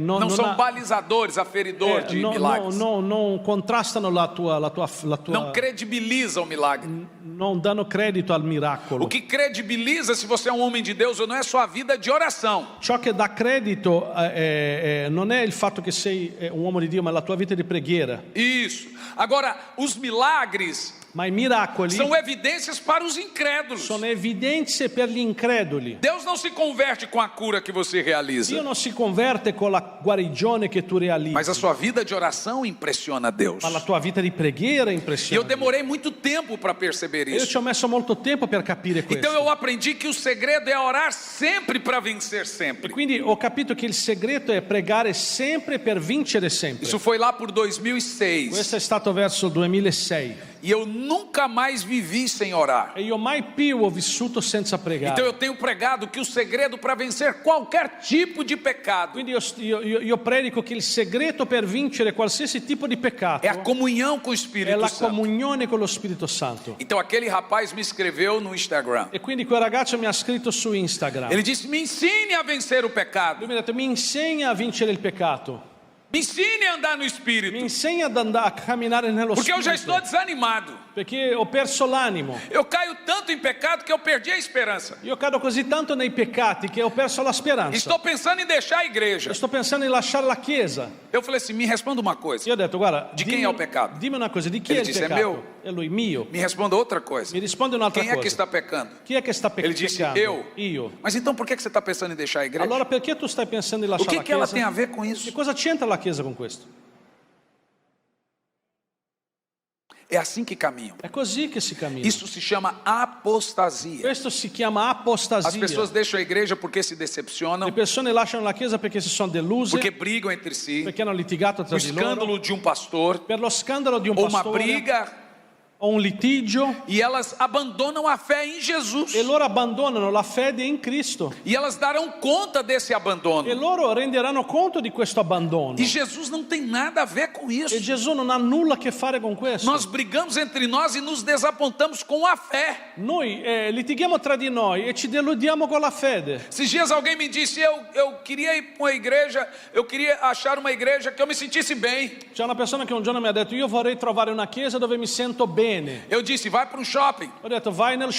[SPEAKER 1] Não são balizadores, aferidores de milagres.
[SPEAKER 2] non contrastano la tua
[SPEAKER 1] Não credibilizam o milagre.
[SPEAKER 2] non danno credito al miracolo.
[SPEAKER 1] O que credibiliza se você é um homem de Deus ou não é sua vida de oração.
[SPEAKER 2] Ciò che dà credito non è il fatto che sei un uomo di Dio, ma la tua vita di preghiera.
[SPEAKER 1] Isso. Agora, os milagres
[SPEAKER 2] Ma i miracoli
[SPEAKER 1] são evidências para os incrédulos.
[SPEAKER 2] sono evidenze per gli increduli.
[SPEAKER 1] Deus não se converte com a cura que você realiza,
[SPEAKER 2] Dio non si converte con la guarigione che tu realizzi,
[SPEAKER 1] mas a sua vida de oração impressiona Deus.
[SPEAKER 2] ma la tua vita di preghiera
[SPEAKER 1] E eu
[SPEAKER 2] impressiona.
[SPEAKER 1] demorei muito tempo para perceber
[SPEAKER 2] Io ci
[SPEAKER 1] isso.
[SPEAKER 2] ho messo molto tempo per capire questo.
[SPEAKER 1] Então eu aprendi que o segredo é orar sempre para vencer
[SPEAKER 2] E
[SPEAKER 1] sempre.
[SPEAKER 2] quindi ho capito che il segreto è pregare sempre per vincere sempre.
[SPEAKER 1] Isso foi lá por 2006.
[SPEAKER 2] Questo è stato verso il 2006
[SPEAKER 1] E eu nunca mais vivi sem orar.
[SPEAKER 2] e io mai più ho vissuto senza pregare.
[SPEAKER 1] Então eu tenho pregado que o segredo para vencer qualquer tipo de pecado
[SPEAKER 2] Quindi io predico che il segreto per vincere qualsiasi tipo di peccato
[SPEAKER 1] é a comunhão com o
[SPEAKER 2] è
[SPEAKER 1] Espírito
[SPEAKER 2] la
[SPEAKER 1] Santo.
[SPEAKER 2] comunione con lo Spirito Santo.
[SPEAKER 1] Então aquele rapaz me escreveu no Instagram.
[SPEAKER 2] E quindi quel ragazzo mi ha scritto su Instagram.
[SPEAKER 1] Ele disse: me ensine a vencer o pecado.
[SPEAKER 2] Lui mi ha detto: mi insegna a vincere il peccato,
[SPEAKER 1] Me ensine a andar no
[SPEAKER 2] mi
[SPEAKER 1] Espírito.
[SPEAKER 2] insegna ad andare a camminare nello
[SPEAKER 1] Porque eu já
[SPEAKER 2] Spirito,
[SPEAKER 1] estou desanimado.
[SPEAKER 2] perché ho perso l'animo.
[SPEAKER 1] Eu caio tanto em pecado que eu perdi a esperança.
[SPEAKER 2] Io cado così tanto nei peccati che ho perso la speranza.
[SPEAKER 1] Estou pensando em deixar a igreja.
[SPEAKER 2] Sto pensando in lasciare la chiesa.
[SPEAKER 1] Eu falei assim: me responda uma coisa.
[SPEAKER 2] Io ho detto: guarda,
[SPEAKER 1] Di quem è il peccato?
[SPEAKER 2] Dimmi una cosa, di chi
[SPEAKER 1] Ele
[SPEAKER 2] è il
[SPEAKER 1] disse, è
[SPEAKER 2] peccato?
[SPEAKER 1] mio.
[SPEAKER 2] È lui, mio.
[SPEAKER 1] Me responda outra coisa.
[SPEAKER 2] Mi risponde un'altra
[SPEAKER 1] Quem é que
[SPEAKER 2] cosa.
[SPEAKER 1] está pecando?
[SPEAKER 2] Chi è che sta
[SPEAKER 1] Ele disse:
[SPEAKER 2] peccando?
[SPEAKER 1] eu.
[SPEAKER 2] Io.
[SPEAKER 1] Mas então por que você está pensando em deixar a igreja?
[SPEAKER 2] Allora perché tu stai pensando di
[SPEAKER 1] O
[SPEAKER 2] lasciare
[SPEAKER 1] que
[SPEAKER 2] la
[SPEAKER 1] que ela
[SPEAKER 2] chiesa?
[SPEAKER 1] tem a ver com
[SPEAKER 2] Che
[SPEAKER 1] isso?
[SPEAKER 2] cosa c'entra la chiesa con questo?
[SPEAKER 1] É assim que caminham.
[SPEAKER 2] È così che si cammina.
[SPEAKER 1] Isso se chama apostasia.
[SPEAKER 2] Questo si chiama
[SPEAKER 1] As
[SPEAKER 2] apostasia.
[SPEAKER 1] pessoas deixam a igreja porque se decepcionam,
[SPEAKER 2] Le persone lasciano la chiesa perché si sono deluse,
[SPEAKER 1] porque brigam entre si,
[SPEAKER 2] perché hanno litigato
[SPEAKER 1] o
[SPEAKER 2] tra di loro,
[SPEAKER 1] escândalo de pastor,
[SPEAKER 2] per lo scandalo di un
[SPEAKER 1] ou uma
[SPEAKER 2] pastore
[SPEAKER 1] briga,
[SPEAKER 2] o un litigio,
[SPEAKER 1] e elas abandonam a fé em Jesus.
[SPEAKER 2] e loro abbandonano la fede in Cristo.
[SPEAKER 1] E elas darão conta desse
[SPEAKER 2] E
[SPEAKER 1] abandono.
[SPEAKER 2] loro renderanno conto di questo abbandono.
[SPEAKER 1] E Jesus não tem nada a ver com isso.
[SPEAKER 2] E Gesù non ha nulla a che fare con questo.
[SPEAKER 1] Nós brigamos entre nós e nos desapontamos com a fé.
[SPEAKER 2] Noi litighiamo tra di noi e ci deludiamo con la fede.
[SPEAKER 1] Esses dias alguém me disse, eu queria ir para uma igreja, eu queria achar uma igreja que eu me sentisse bem.
[SPEAKER 2] C'è una persona che un giorno mi ha detto: io vorrei trovare una chiesa dove mi sento bene.
[SPEAKER 1] Eu disse, vai para um shopping.
[SPEAKER 2] Ho detto: vai nel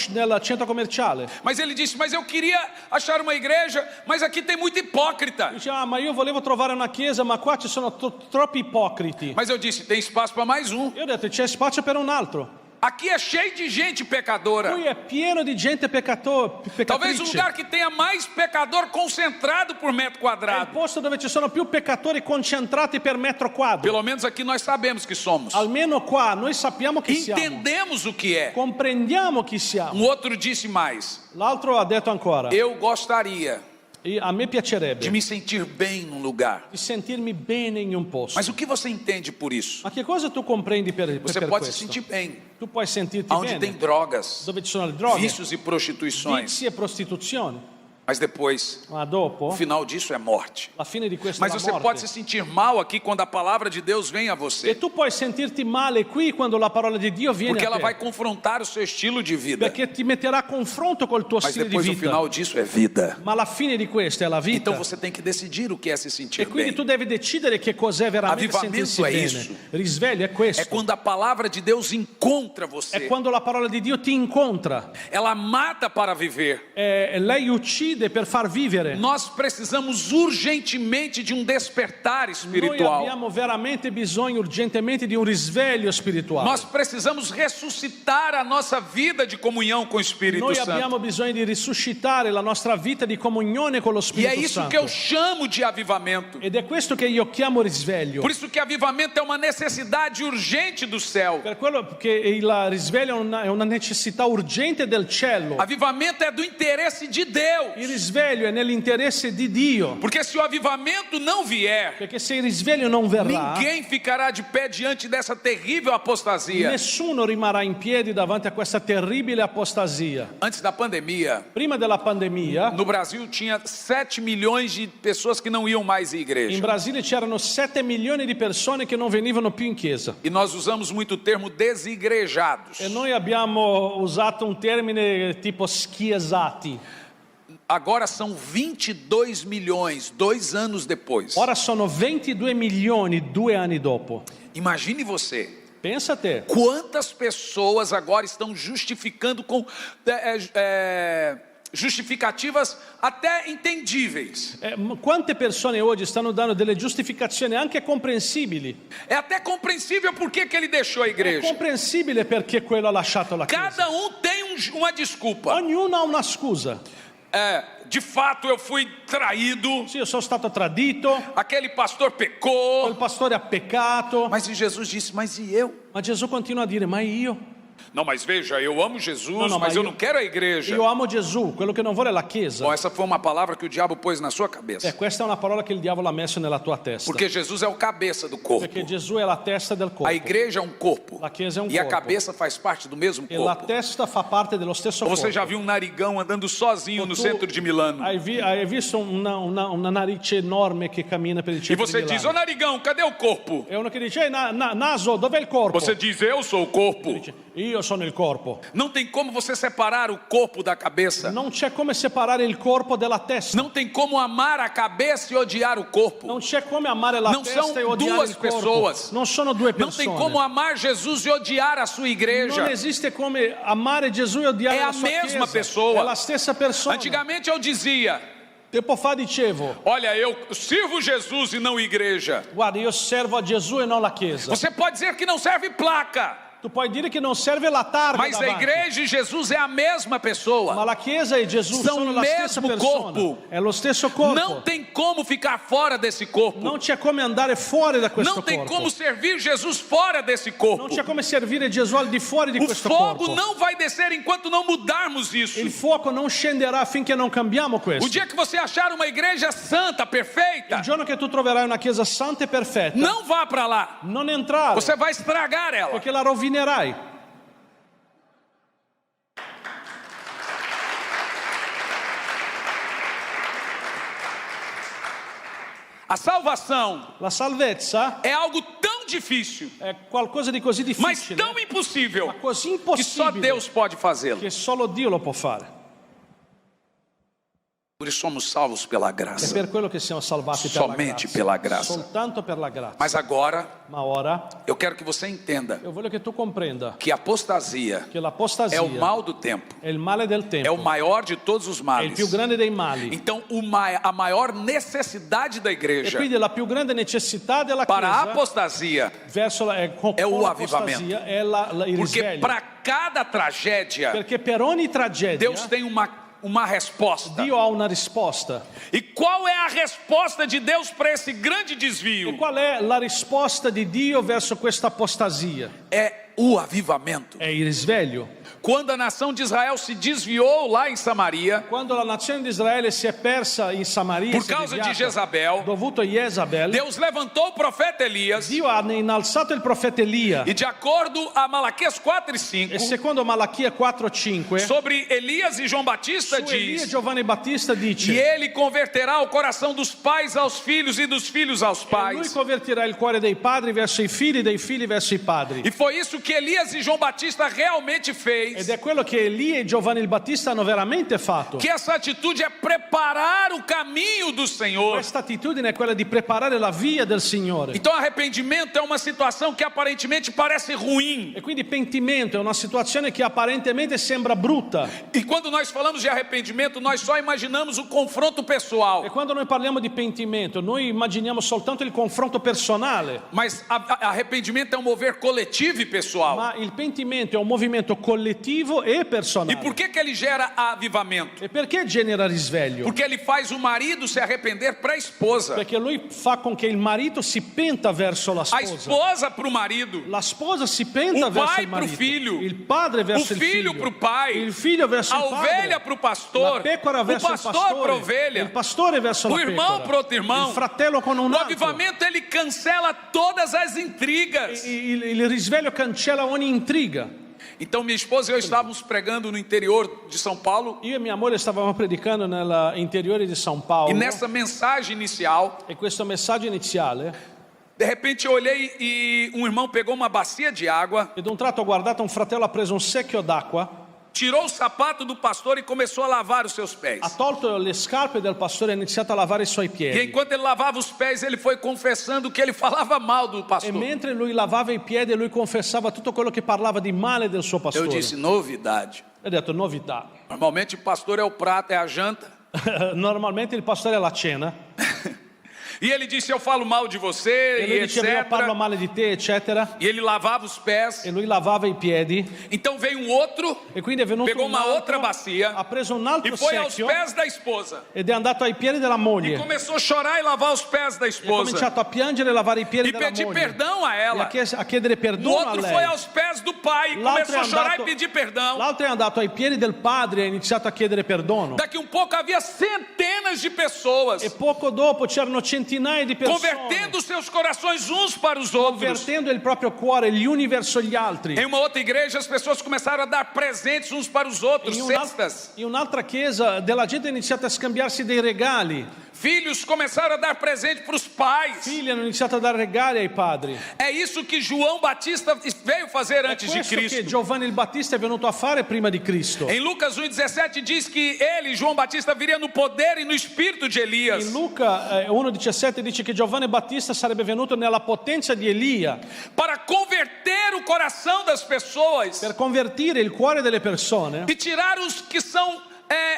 [SPEAKER 2] centro commerciale.
[SPEAKER 1] Mas ele disse, mas eu queria achar uma igreja, mas aqui tem muito hipócrita.
[SPEAKER 2] Dice: ah, ma io volevo trovare una chiesa, ma qua ci sono troppi ipocriti.
[SPEAKER 1] Mas eu disse, tem espaço para mais um.
[SPEAKER 2] Io ho detto: c'è spazio per un altro.
[SPEAKER 1] Aqui é cheio de gente pecadora.
[SPEAKER 2] Qui è pieno di gente
[SPEAKER 1] Talvez o
[SPEAKER 2] peccatrice.
[SPEAKER 1] lugar que tenha mais pecador concentrado por metro
[SPEAKER 2] È il
[SPEAKER 1] quadrado.
[SPEAKER 2] posto dove ci sono più peccatori concentrati per metro quadro.
[SPEAKER 1] Pelo menos aqui nós sabemos que somos.
[SPEAKER 2] Almeno qua noi sappiamo chi siamo.
[SPEAKER 1] Entendemos o que é.
[SPEAKER 2] Comprendiamo chi siamo.
[SPEAKER 1] Um outro disse mais.
[SPEAKER 2] L'altro ha detto ancora:
[SPEAKER 1] Eu gostaria
[SPEAKER 2] e a me piacerebbe
[SPEAKER 1] de me sentir bem num lugar.
[SPEAKER 2] di sentirmi bene in un posto.
[SPEAKER 1] Mas o que você entende por isso?
[SPEAKER 2] Ma che cosa tu comprendi per
[SPEAKER 1] Você
[SPEAKER 2] per
[SPEAKER 1] pode se
[SPEAKER 2] questo?
[SPEAKER 1] sentir bem
[SPEAKER 2] Tu puoi sentirti
[SPEAKER 1] onde tem
[SPEAKER 2] bene
[SPEAKER 1] drogas,
[SPEAKER 2] dove ci sono le droghe,
[SPEAKER 1] vícios e prostituições.
[SPEAKER 2] vizi e prostituzione,
[SPEAKER 1] Mas depois,
[SPEAKER 2] ma dopo
[SPEAKER 1] o final disso é morte.
[SPEAKER 2] la fine di questo
[SPEAKER 1] Mas
[SPEAKER 2] è la
[SPEAKER 1] você
[SPEAKER 2] morte.
[SPEAKER 1] pode se sentir mal aqui quando a palavra de Deus vem a
[SPEAKER 2] E
[SPEAKER 1] você.
[SPEAKER 2] tu puoi sentirti male qui quando la parola di Dio viene
[SPEAKER 1] Porque
[SPEAKER 2] a
[SPEAKER 1] ela
[SPEAKER 2] te,
[SPEAKER 1] vai confrontar o seu estilo de vida.
[SPEAKER 2] perché ti metterà a confronto col tuo
[SPEAKER 1] Mas
[SPEAKER 2] stile di
[SPEAKER 1] depois o
[SPEAKER 2] vita.
[SPEAKER 1] final disso é vida.
[SPEAKER 2] Ma la fine di questo è la vita.
[SPEAKER 1] Então você tem que decidir o que é se sentir
[SPEAKER 2] E quindi
[SPEAKER 1] bem.
[SPEAKER 2] tu devi decidere che cos'è veramente
[SPEAKER 1] Avvivamento
[SPEAKER 2] sentirsi
[SPEAKER 1] è
[SPEAKER 2] bene.
[SPEAKER 1] isso.
[SPEAKER 2] Risveglio è questo.
[SPEAKER 1] É quando a palavra de Deus encontra
[SPEAKER 2] È
[SPEAKER 1] você.
[SPEAKER 2] quando la parola di Dio ti incontra.
[SPEAKER 1] Ela mata para viver.
[SPEAKER 2] Lei uccide per far vivere.
[SPEAKER 1] Nós precisamos urgentemente de um despertar
[SPEAKER 2] Noi
[SPEAKER 1] espiritual.
[SPEAKER 2] abbiamo veramente bisogno urgentemente di un risveglio spirituale.
[SPEAKER 1] Nós precisamos ressuscitar a nossa vida de comunhão com o Espírito
[SPEAKER 2] Noi
[SPEAKER 1] Santo.
[SPEAKER 2] abbiamo bisogno di risuscitare la nostra vita di comunione con lo
[SPEAKER 1] E é
[SPEAKER 2] Spirito
[SPEAKER 1] isso
[SPEAKER 2] Santo.
[SPEAKER 1] que eu chamo de avivamento.
[SPEAKER 2] Ed è questo che io chiamo risveglio.
[SPEAKER 1] Por isso que avivamento é uma necessidade urgente do céu.
[SPEAKER 2] Per quello che il risveglio è una necessità urgente del cielo.
[SPEAKER 1] Avivamento é do interesse de Deus.
[SPEAKER 2] Il risveglio è nell'interesse di Dio.
[SPEAKER 1] Porque se o avivamento não vier,
[SPEAKER 2] Perché se il risveglio non verrà,
[SPEAKER 1] ninguém ficará de pé diante dessa terrível apostasia.
[SPEAKER 2] nessuno rimarrà in piedi davanti a questa terribile apostasia.
[SPEAKER 1] Antes da pandemia,
[SPEAKER 2] Prima della pandemia,
[SPEAKER 1] no Brasil tinha 7 milhões de pessoas que não iam mais à
[SPEAKER 2] in
[SPEAKER 1] igreja.
[SPEAKER 2] Brasile c'erano 7 milioni di persone che non venivano più in chiesa.
[SPEAKER 1] E nós usamos muito o termo desigrejados.
[SPEAKER 2] E noi abbiamo usato un termine tipo schiesati.
[SPEAKER 1] Agora são 22 milhões, 2 anos depois.
[SPEAKER 2] Ora sono 22 milioni 2 anni dopo.
[SPEAKER 1] Imagine você,
[SPEAKER 2] Pensa a te.
[SPEAKER 1] quantas pessoas agora estão justificando com justificativas até entendíveis.
[SPEAKER 2] Quante persone oggi stanno dando delle giustificazioni anche comprensibili.
[SPEAKER 1] É até compreensível por que ele deixou a
[SPEAKER 2] È
[SPEAKER 1] igreja.
[SPEAKER 2] comprensibile perché quello ha lasciato la chiesa.
[SPEAKER 1] Cada tem uma desculpa.
[SPEAKER 2] Ognuno ha una scusa.
[SPEAKER 1] De fato eu fui traído,
[SPEAKER 2] Sì, io sono stato tradito,
[SPEAKER 1] aquele pastor
[SPEAKER 2] il
[SPEAKER 1] pecou.
[SPEAKER 2] pastore ha peccato.
[SPEAKER 1] Mas e Jesus disse, mas e eu?
[SPEAKER 2] Ma Gesù continua a dire: ma io?
[SPEAKER 1] Não, mas veja, eu amo Jesus,
[SPEAKER 2] Não,
[SPEAKER 1] mas
[SPEAKER 2] mas
[SPEAKER 1] eu
[SPEAKER 2] eu-
[SPEAKER 1] não quero a igreja.
[SPEAKER 2] Io amo Gesù, quello che non vuole è la chiesa.
[SPEAKER 1] Bom, essa foi uma palavra que o diabo pôs na sua cabeça.
[SPEAKER 2] Questa è una parola che il diavolo ha messo nella tua testa.
[SPEAKER 1] Porque Jesus é o cabeça do corpo.
[SPEAKER 2] Perché Gesù è la testa del corpo.
[SPEAKER 1] A igreja é um corpo.
[SPEAKER 2] La chiesa è un
[SPEAKER 1] E a
[SPEAKER 2] corpo.
[SPEAKER 1] cabeça faz parte do mesmo
[SPEAKER 2] E la
[SPEAKER 1] corpo.
[SPEAKER 2] testa fa parte dello stesso
[SPEAKER 1] Ou você
[SPEAKER 2] corpo.
[SPEAKER 1] já viu um narigão andando sozinho no
[SPEAKER 2] Tu
[SPEAKER 1] centro de Milano?
[SPEAKER 2] Hai visto una narice enorme che cammina per il
[SPEAKER 1] E
[SPEAKER 2] centro
[SPEAKER 1] você
[SPEAKER 2] di
[SPEAKER 1] diz, ô
[SPEAKER 2] Milano?
[SPEAKER 1] narigão, cadê o corpo?
[SPEAKER 2] E uno che dice: naso, dov'è il corpo?
[SPEAKER 1] Você diz, eu sou o corpo.
[SPEAKER 2] Dice: io sono il corpo.
[SPEAKER 1] Não tem como você separar o corpo da cabeça.
[SPEAKER 2] Non c'è come separare il corpo dalla testa.
[SPEAKER 1] Não tem como amar a cabeça e odiar o corpo.
[SPEAKER 2] Non c'è come amare la
[SPEAKER 1] Não
[SPEAKER 2] testa
[SPEAKER 1] são
[SPEAKER 2] e odiare
[SPEAKER 1] duas
[SPEAKER 2] il corpo.
[SPEAKER 1] pessoas.
[SPEAKER 2] Non sono due
[SPEAKER 1] Não tem
[SPEAKER 2] persone.
[SPEAKER 1] como amar Jesus e odiar a sua igreja.
[SPEAKER 2] Non esiste come amare Gesù e odiare
[SPEAKER 1] È
[SPEAKER 2] la
[SPEAKER 1] a
[SPEAKER 2] sua
[SPEAKER 1] mesma
[SPEAKER 2] chiesa.
[SPEAKER 1] pessoa.
[SPEAKER 2] È la stessa persona.
[SPEAKER 1] Antigamente eu dizia,
[SPEAKER 2] Tempo fa dicevo:
[SPEAKER 1] olha, eu sirvo Jesus e não igreja.
[SPEAKER 2] guarda, io servo a Gesù e non la chiesa.
[SPEAKER 1] Você pode dizer que não serve placa.
[SPEAKER 2] Tu puoi dire che non serve la targa
[SPEAKER 1] mas a
[SPEAKER 2] davanti,
[SPEAKER 1] igreja e Jesus é a mesma pessoa.
[SPEAKER 2] ma la Chiesa e Gesù
[SPEAKER 1] São
[SPEAKER 2] sono
[SPEAKER 1] o
[SPEAKER 2] la stessa
[SPEAKER 1] mesmo
[SPEAKER 2] persona.
[SPEAKER 1] corpo.
[SPEAKER 2] È lo stesso corpo.
[SPEAKER 1] Não tem como ficar fora desse corpo.
[SPEAKER 2] Non c'è come andare fuori da questo
[SPEAKER 1] Não tem
[SPEAKER 2] corpo.
[SPEAKER 1] como servir Jesus fora desse corpo.
[SPEAKER 2] Non c'è come servire Gesù al di fuori di
[SPEAKER 1] O
[SPEAKER 2] questo
[SPEAKER 1] fogo
[SPEAKER 2] corpo.
[SPEAKER 1] não vai descer enquanto não mudarmos isso.
[SPEAKER 2] Il fuoco non scenderà finché non cambiamo questo.
[SPEAKER 1] O dia que você achar uma igreja santa, perfeita,
[SPEAKER 2] Il giorno che tu troverai una Chiesa santa e perfetta,
[SPEAKER 1] não vá para lá.
[SPEAKER 2] non entrare,
[SPEAKER 1] Você vai estragar ela.
[SPEAKER 2] perché la rovinerai.
[SPEAKER 1] A salvação
[SPEAKER 2] La salvezza
[SPEAKER 1] é algo tão difícil,
[SPEAKER 2] è qualcosa di così
[SPEAKER 1] mas
[SPEAKER 2] difficile,
[SPEAKER 1] tão impossível,
[SPEAKER 2] ma così
[SPEAKER 1] que só
[SPEAKER 2] impossibile
[SPEAKER 1] Deus pode fazê-lo.
[SPEAKER 2] che solo Dio lo può fare.
[SPEAKER 1] Por isso somos salvos pela
[SPEAKER 2] È
[SPEAKER 1] graça,
[SPEAKER 2] per quello che siamo salvati per la
[SPEAKER 1] somente
[SPEAKER 2] grazia.
[SPEAKER 1] pela graça.
[SPEAKER 2] Soltanto per la grazia.
[SPEAKER 1] Mas agora,
[SPEAKER 2] Ma ora
[SPEAKER 1] eu quero que você entenda
[SPEAKER 2] io voglio che tu comprenda
[SPEAKER 1] que a apostasia
[SPEAKER 2] che l'apostasia
[SPEAKER 1] é o mal do tempo,
[SPEAKER 2] è il male del tempo,
[SPEAKER 1] é o maior de todos os
[SPEAKER 2] è il
[SPEAKER 1] males.
[SPEAKER 2] più grande dei mali.
[SPEAKER 1] Então, a maior necessidade da
[SPEAKER 2] E
[SPEAKER 1] igreja
[SPEAKER 2] quindi la più grande necessità della
[SPEAKER 1] para a
[SPEAKER 2] Chiesa
[SPEAKER 1] apostasia,
[SPEAKER 2] verso con
[SPEAKER 1] è o
[SPEAKER 2] l'apostasia è il
[SPEAKER 1] porque
[SPEAKER 2] risveglio.
[SPEAKER 1] para cada tragédia,
[SPEAKER 2] Perché per ogni tragedia
[SPEAKER 1] Deus tem uma resposta.
[SPEAKER 2] Dio ha una risposta.
[SPEAKER 1] E qual é a resposta de Deus para esse grande
[SPEAKER 2] E
[SPEAKER 1] desvio?
[SPEAKER 2] qual è la risposta di Dio verso questa apostasia?
[SPEAKER 1] É o avivamento.
[SPEAKER 2] È il risveglio.
[SPEAKER 1] Quando a nação de Israel se desviou lá em Samaria,
[SPEAKER 2] Quando la nazione di Israele si è persa in Samaria,
[SPEAKER 1] por
[SPEAKER 2] si è
[SPEAKER 1] causa de
[SPEAKER 2] deviata,
[SPEAKER 1] Jezabel,
[SPEAKER 2] dovuto a Jezabel,
[SPEAKER 1] Deus levantou o profeta Elias,
[SPEAKER 2] Dio ha innalzato il profeta Elia.
[SPEAKER 1] e de acordo a Malaquias 4 e
[SPEAKER 2] E
[SPEAKER 1] 5,
[SPEAKER 2] secondo Malachia 4:5,
[SPEAKER 1] sobre Elias e João Batista
[SPEAKER 2] su Elia e
[SPEAKER 1] diz:
[SPEAKER 2] Giovanni Battista
[SPEAKER 1] e
[SPEAKER 2] dice:
[SPEAKER 1] ele converterá o coração dos pais aos filhos e dos filhos aos
[SPEAKER 2] lui
[SPEAKER 1] pais.
[SPEAKER 2] convertirà il cuore dei padri verso i figli, dei figli verso i padri.
[SPEAKER 1] E foi isso que Elias e João Batista realmente fez.
[SPEAKER 2] Ed è quello che Elia e Giovanni il Battista hanno veramente fatto.
[SPEAKER 1] Que essa atitude é preparar o caminho do Senhor.
[SPEAKER 2] Questa attitudine è quella di preparare la via del Signore.
[SPEAKER 1] Então arrependimento é uma situação que aparentemente parece ruim.
[SPEAKER 2] E quindi pentimento è una situazione che apparentemente sembra brutta.
[SPEAKER 1] E quando nós falamos de arrependimento, nós só imaginamos o confronto pessoal.
[SPEAKER 2] E quando noi parliamo di pentimento, noi immaginiamo soltanto il confronto personale.
[SPEAKER 1] Mas arrependimento é um mover coletivo e pessoal.
[SPEAKER 2] Ma il pentimento è un movimento collettivo e personale.
[SPEAKER 1] E por que ele gera avivamento?
[SPEAKER 2] E perché genera risveglio?
[SPEAKER 1] Porque ele faz o marido se arrepender para a esposa.
[SPEAKER 2] Perché lui fa con che il marito si penta verso la
[SPEAKER 1] A
[SPEAKER 2] sposa.
[SPEAKER 1] esposa para o marido.
[SPEAKER 2] La sposa si penta
[SPEAKER 1] O
[SPEAKER 2] verso
[SPEAKER 1] pai
[SPEAKER 2] il
[SPEAKER 1] pro
[SPEAKER 2] marito.
[SPEAKER 1] figlio.
[SPEAKER 2] Il padre
[SPEAKER 1] O
[SPEAKER 2] verso il
[SPEAKER 1] filho
[SPEAKER 2] figlio.
[SPEAKER 1] para o pai.
[SPEAKER 2] Il figlio verso
[SPEAKER 1] A
[SPEAKER 2] il padre.
[SPEAKER 1] ovelha para o pastor.
[SPEAKER 2] La pecora
[SPEAKER 1] O
[SPEAKER 2] verso il
[SPEAKER 1] pastor
[SPEAKER 2] pastore.
[SPEAKER 1] para a ovelha.
[SPEAKER 2] Il pastore verso
[SPEAKER 1] O
[SPEAKER 2] la
[SPEAKER 1] irmão
[SPEAKER 2] pecora.
[SPEAKER 1] para outro irmão.
[SPEAKER 2] Il fratello con un
[SPEAKER 1] O
[SPEAKER 2] altro.
[SPEAKER 1] avivamento ele cancela todas as intrigas.
[SPEAKER 2] Il risveglio cancella ogni intriga.
[SPEAKER 1] Então minha esposa e eu estávamos pregando no interior de São Paulo.
[SPEAKER 2] Io e mia moglie stavamo predicando nell'interiore di São Paulo.
[SPEAKER 1] E nessa mensagem inicial,
[SPEAKER 2] E questo messaggio iniziale,
[SPEAKER 1] de repente eu olhei e um irmão pegou uma bacia de água,
[SPEAKER 2] ed un tratto ho guardato un fratello ha preso un secchio d'acqua,
[SPEAKER 1] tirou o sapato do pastor e começou a lavar os seus pés.
[SPEAKER 2] ha tolto le scarpe del pastore e ha iniziato a lavare i suoi
[SPEAKER 1] E
[SPEAKER 2] piedi.
[SPEAKER 1] enquanto ele lavava os pés, ele foi confessando que ele falava mal do
[SPEAKER 2] E
[SPEAKER 1] pastor.
[SPEAKER 2] mentre lui lavava i piedi, lui confessava tutto quello che parlava di male del suo
[SPEAKER 1] Eu
[SPEAKER 2] pastore.
[SPEAKER 1] disse, novidade.
[SPEAKER 2] E ho detto, novità.
[SPEAKER 1] Normalmente o pastor é o prato, é a janta.
[SPEAKER 2] Normalmente il pastore è la cena.
[SPEAKER 1] E ele disse, eu falo mal de você,
[SPEAKER 2] E
[SPEAKER 1] e
[SPEAKER 2] lui diceva, io parlo
[SPEAKER 1] etc.
[SPEAKER 2] male di te, eccetera.
[SPEAKER 1] E ele lavava os pés.
[SPEAKER 2] E lui lavava i piedi.
[SPEAKER 1] Então veio um outro,
[SPEAKER 2] E quindi è venuto
[SPEAKER 1] pegou
[SPEAKER 2] un
[SPEAKER 1] uma
[SPEAKER 2] altro,
[SPEAKER 1] outra bacia
[SPEAKER 2] ha preso un
[SPEAKER 1] e
[SPEAKER 2] altro
[SPEAKER 1] foi aos
[SPEAKER 2] secchio
[SPEAKER 1] pés da esposa.
[SPEAKER 2] ed è andato ai piedi della
[SPEAKER 1] E
[SPEAKER 2] moglie.
[SPEAKER 1] começou a chorar e lavar os pés da
[SPEAKER 2] E ha
[SPEAKER 1] esposa.
[SPEAKER 2] cominciato a piangere e lavare i piedi
[SPEAKER 1] E
[SPEAKER 2] della
[SPEAKER 1] pedir
[SPEAKER 2] moglie.
[SPEAKER 1] perdão a
[SPEAKER 2] E
[SPEAKER 1] ela.
[SPEAKER 2] a chiedere
[SPEAKER 1] O
[SPEAKER 2] perdono a
[SPEAKER 1] outro
[SPEAKER 2] lei.
[SPEAKER 1] foi aos pés do pai e
[SPEAKER 2] L'altro
[SPEAKER 1] começou a
[SPEAKER 2] è
[SPEAKER 1] chorar
[SPEAKER 2] andato-
[SPEAKER 1] e pedir perdão.
[SPEAKER 2] L'altro è andato ai piedi del padre e ha iniziato a chiedere perdono.
[SPEAKER 1] Daqui um pouco havia centenas de pessoas
[SPEAKER 2] E poco dopo c'erano centinaia di persone
[SPEAKER 1] convertendo seus corações uns para os outros.
[SPEAKER 2] convertendo il proprio cuore gli uni verso gli altri.
[SPEAKER 1] Em uma outra igreja, as pessoas começaram a dar presentes uns para os outros, cestas.
[SPEAKER 2] In un'altra chiesa della gente ha iniziato a scambiarsi dei regali.
[SPEAKER 1] Filhos começaram a dar presente para os pais.
[SPEAKER 2] Figli hanno iniziato a dare regali ai padri.
[SPEAKER 1] É isso que João Batista veio fazer
[SPEAKER 2] È
[SPEAKER 1] antes de
[SPEAKER 2] questo che
[SPEAKER 1] Cristo.
[SPEAKER 2] Giovanni il Battista è venuto a fare prima di Cristo.
[SPEAKER 1] Em Lucas 1,17 diz que ele, João Batista, viria no poder e no espírito de Elias.
[SPEAKER 2] In Luca 1,17 dice che Giovanni Battista sarebbe venuto nella potenza di Elia
[SPEAKER 1] Para converter o coração das pessoas
[SPEAKER 2] per convertire il cuore delle persone
[SPEAKER 1] e tirar os que são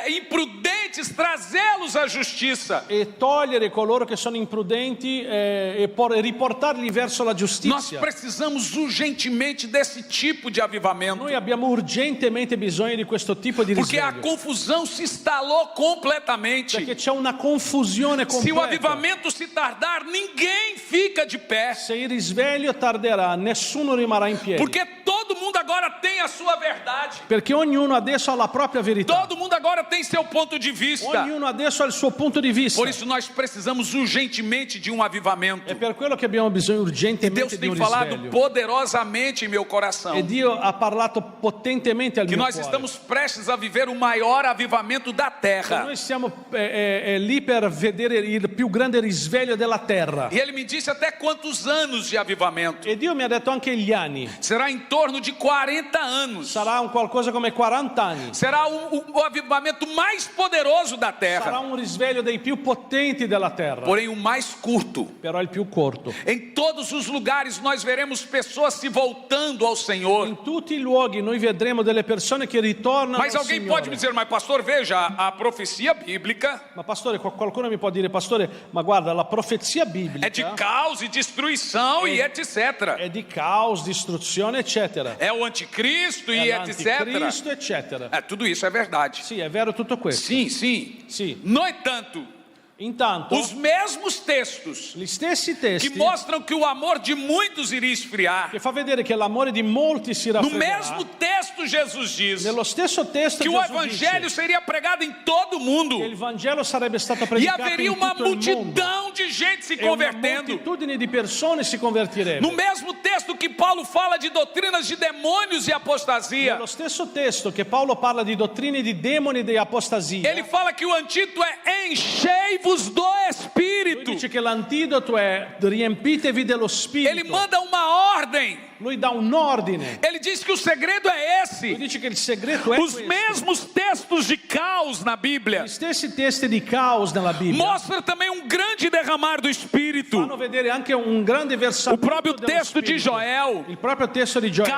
[SPEAKER 1] imprudentes, trazê-los à justiça.
[SPEAKER 2] e togliere coloro che sono imprudenti e riportarli verso la
[SPEAKER 1] Nós
[SPEAKER 2] giustizia.
[SPEAKER 1] precisamos urgentemente desse tipo de avivamento.
[SPEAKER 2] Noi abbiamo urgentemente bisogno di questo tipo di
[SPEAKER 1] Porque a
[SPEAKER 2] risveglio,
[SPEAKER 1] confusão se instalou completamente.
[SPEAKER 2] perché c'è una confusione
[SPEAKER 1] Se o
[SPEAKER 2] completa.
[SPEAKER 1] avivamento se tardar, ninguém fica de pé.
[SPEAKER 2] Se il risveglio tarderà, nessuno rimarrà in piedi,
[SPEAKER 1] Porque todo mundo agora tem a sua verdade.
[SPEAKER 2] perché ognuno adesso ha la propria verità,
[SPEAKER 1] Todo mundo agora tem seu ponto de vista.
[SPEAKER 2] ognuno adesso ha il suo punto di vista.
[SPEAKER 1] Por isso nós precisamos urgentemente de um avivamento.
[SPEAKER 2] È per quello che abbiamo bisogno
[SPEAKER 1] E Deus
[SPEAKER 2] urgentemente di
[SPEAKER 1] tem
[SPEAKER 2] un
[SPEAKER 1] falado
[SPEAKER 2] risveglio.
[SPEAKER 1] poderosamente em meu coração.
[SPEAKER 2] E Dio ha parlato potentemente al
[SPEAKER 1] Que
[SPEAKER 2] mio
[SPEAKER 1] nós
[SPEAKER 2] cuore.
[SPEAKER 1] estamos prestes a viver o maior avivamento da terra.
[SPEAKER 2] Noi siamo lì per vedere il più grande risveglio della terra.
[SPEAKER 1] E ele me disse até quantos anos de avivamento.
[SPEAKER 2] E Dio mi ha detto anche gli anni.
[SPEAKER 1] Será em torno de 40 anos.
[SPEAKER 2] Sarà un qualcosa come 40 anni.
[SPEAKER 1] Será o avivamento mais poderoso da
[SPEAKER 2] Sarà
[SPEAKER 1] terra.
[SPEAKER 2] un risveglio dei più potenti della terra,
[SPEAKER 1] Porém o mais curto.
[SPEAKER 2] però il più corto.
[SPEAKER 1] Em todos os lugares nós veremos pessoas se voltando ao Senhor.
[SPEAKER 2] In tutti i luoghi noi vedremo delle persone che ritornano
[SPEAKER 1] Mas
[SPEAKER 2] al
[SPEAKER 1] alguém
[SPEAKER 2] Signore.
[SPEAKER 1] pode me dizer, mas pastor, veja, a profecia bíblica
[SPEAKER 2] Ma pastore, qualcuno mi può dire, pastore, ma guarda, la profezia
[SPEAKER 1] é de
[SPEAKER 2] biblica
[SPEAKER 1] caos e destruição e etc.
[SPEAKER 2] è di caos, distruzione, eccetera.
[SPEAKER 1] É o anticristo
[SPEAKER 2] È
[SPEAKER 1] e etc.
[SPEAKER 2] l'anticristo, eccetera.
[SPEAKER 1] Tudo isso é verdade.
[SPEAKER 2] Sì, è vero tutto questo.
[SPEAKER 1] Sim, sim.
[SPEAKER 2] Sì.
[SPEAKER 1] No entanto,
[SPEAKER 2] Intanto,
[SPEAKER 1] os mesmos textos
[SPEAKER 2] gli stessi
[SPEAKER 1] que
[SPEAKER 2] testi
[SPEAKER 1] mostram que o amor de muitos iria esfriar,
[SPEAKER 2] che fa vedere che l'amore di molti si
[SPEAKER 1] no
[SPEAKER 2] raffredderà.
[SPEAKER 1] mesmo texto Jesus diz
[SPEAKER 2] Nello stesso testo
[SPEAKER 1] que o
[SPEAKER 2] Gesù
[SPEAKER 1] evangelho
[SPEAKER 2] dice
[SPEAKER 1] seria pregado em todo o mundo
[SPEAKER 2] che il Vangelo sarebbe stato
[SPEAKER 1] e
[SPEAKER 2] predicato
[SPEAKER 1] haveria
[SPEAKER 2] in
[SPEAKER 1] uma
[SPEAKER 2] tutto il mondo
[SPEAKER 1] multidão de gente se
[SPEAKER 2] e una
[SPEAKER 1] convertendo.
[SPEAKER 2] moltitudine di persone si convertirebbero.
[SPEAKER 1] No mesmo texto que Paulo fala de doutrinas de demônios e apostasia,
[SPEAKER 2] Nello stesso testo che Paolo parla di dottrine di demoni e di apostasia,
[SPEAKER 1] ele fala que o antídoto é enchei-vos do
[SPEAKER 2] lui
[SPEAKER 1] Espírito.
[SPEAKER 2] dice che l'antidoto è riempitevi dello
[SPEAKER 1] Ele
[SPEAKER 2] Spirito.
[SPEAKER 1] manda uma ordem.
[SPEAKER 2] Lui dà un ordine.
[SPEAKER 1] Ele diz que o segredo é
[SPEAKER 2] Lui
[SPEAKER 1] esse.
[SPEAKER 2] dice che il segreto è
[SPEAKER 1] Os
[SPEAKER 2] questo.
[SPEAKER 1] mesmos textos de caos na Bíblia
[SPEAKER 2] Gli stessi testi di caos nella Bibbia
[SPEAKER 1] mostra também um grande derramar do Espírito.
[SPEAKER 2] fanno vedere anche un grande
[SPEAKER 1] O
[SPEAKER 2] versamento
[SPEAKER 1] próprio
[SPEAKER 2] dello
[SPEAKER 1] texto de
[SPEAKER 2] Spirito.
[SPEAKER 1] Joel,
[SPEAKER 2] Il proprio testo di Gioele.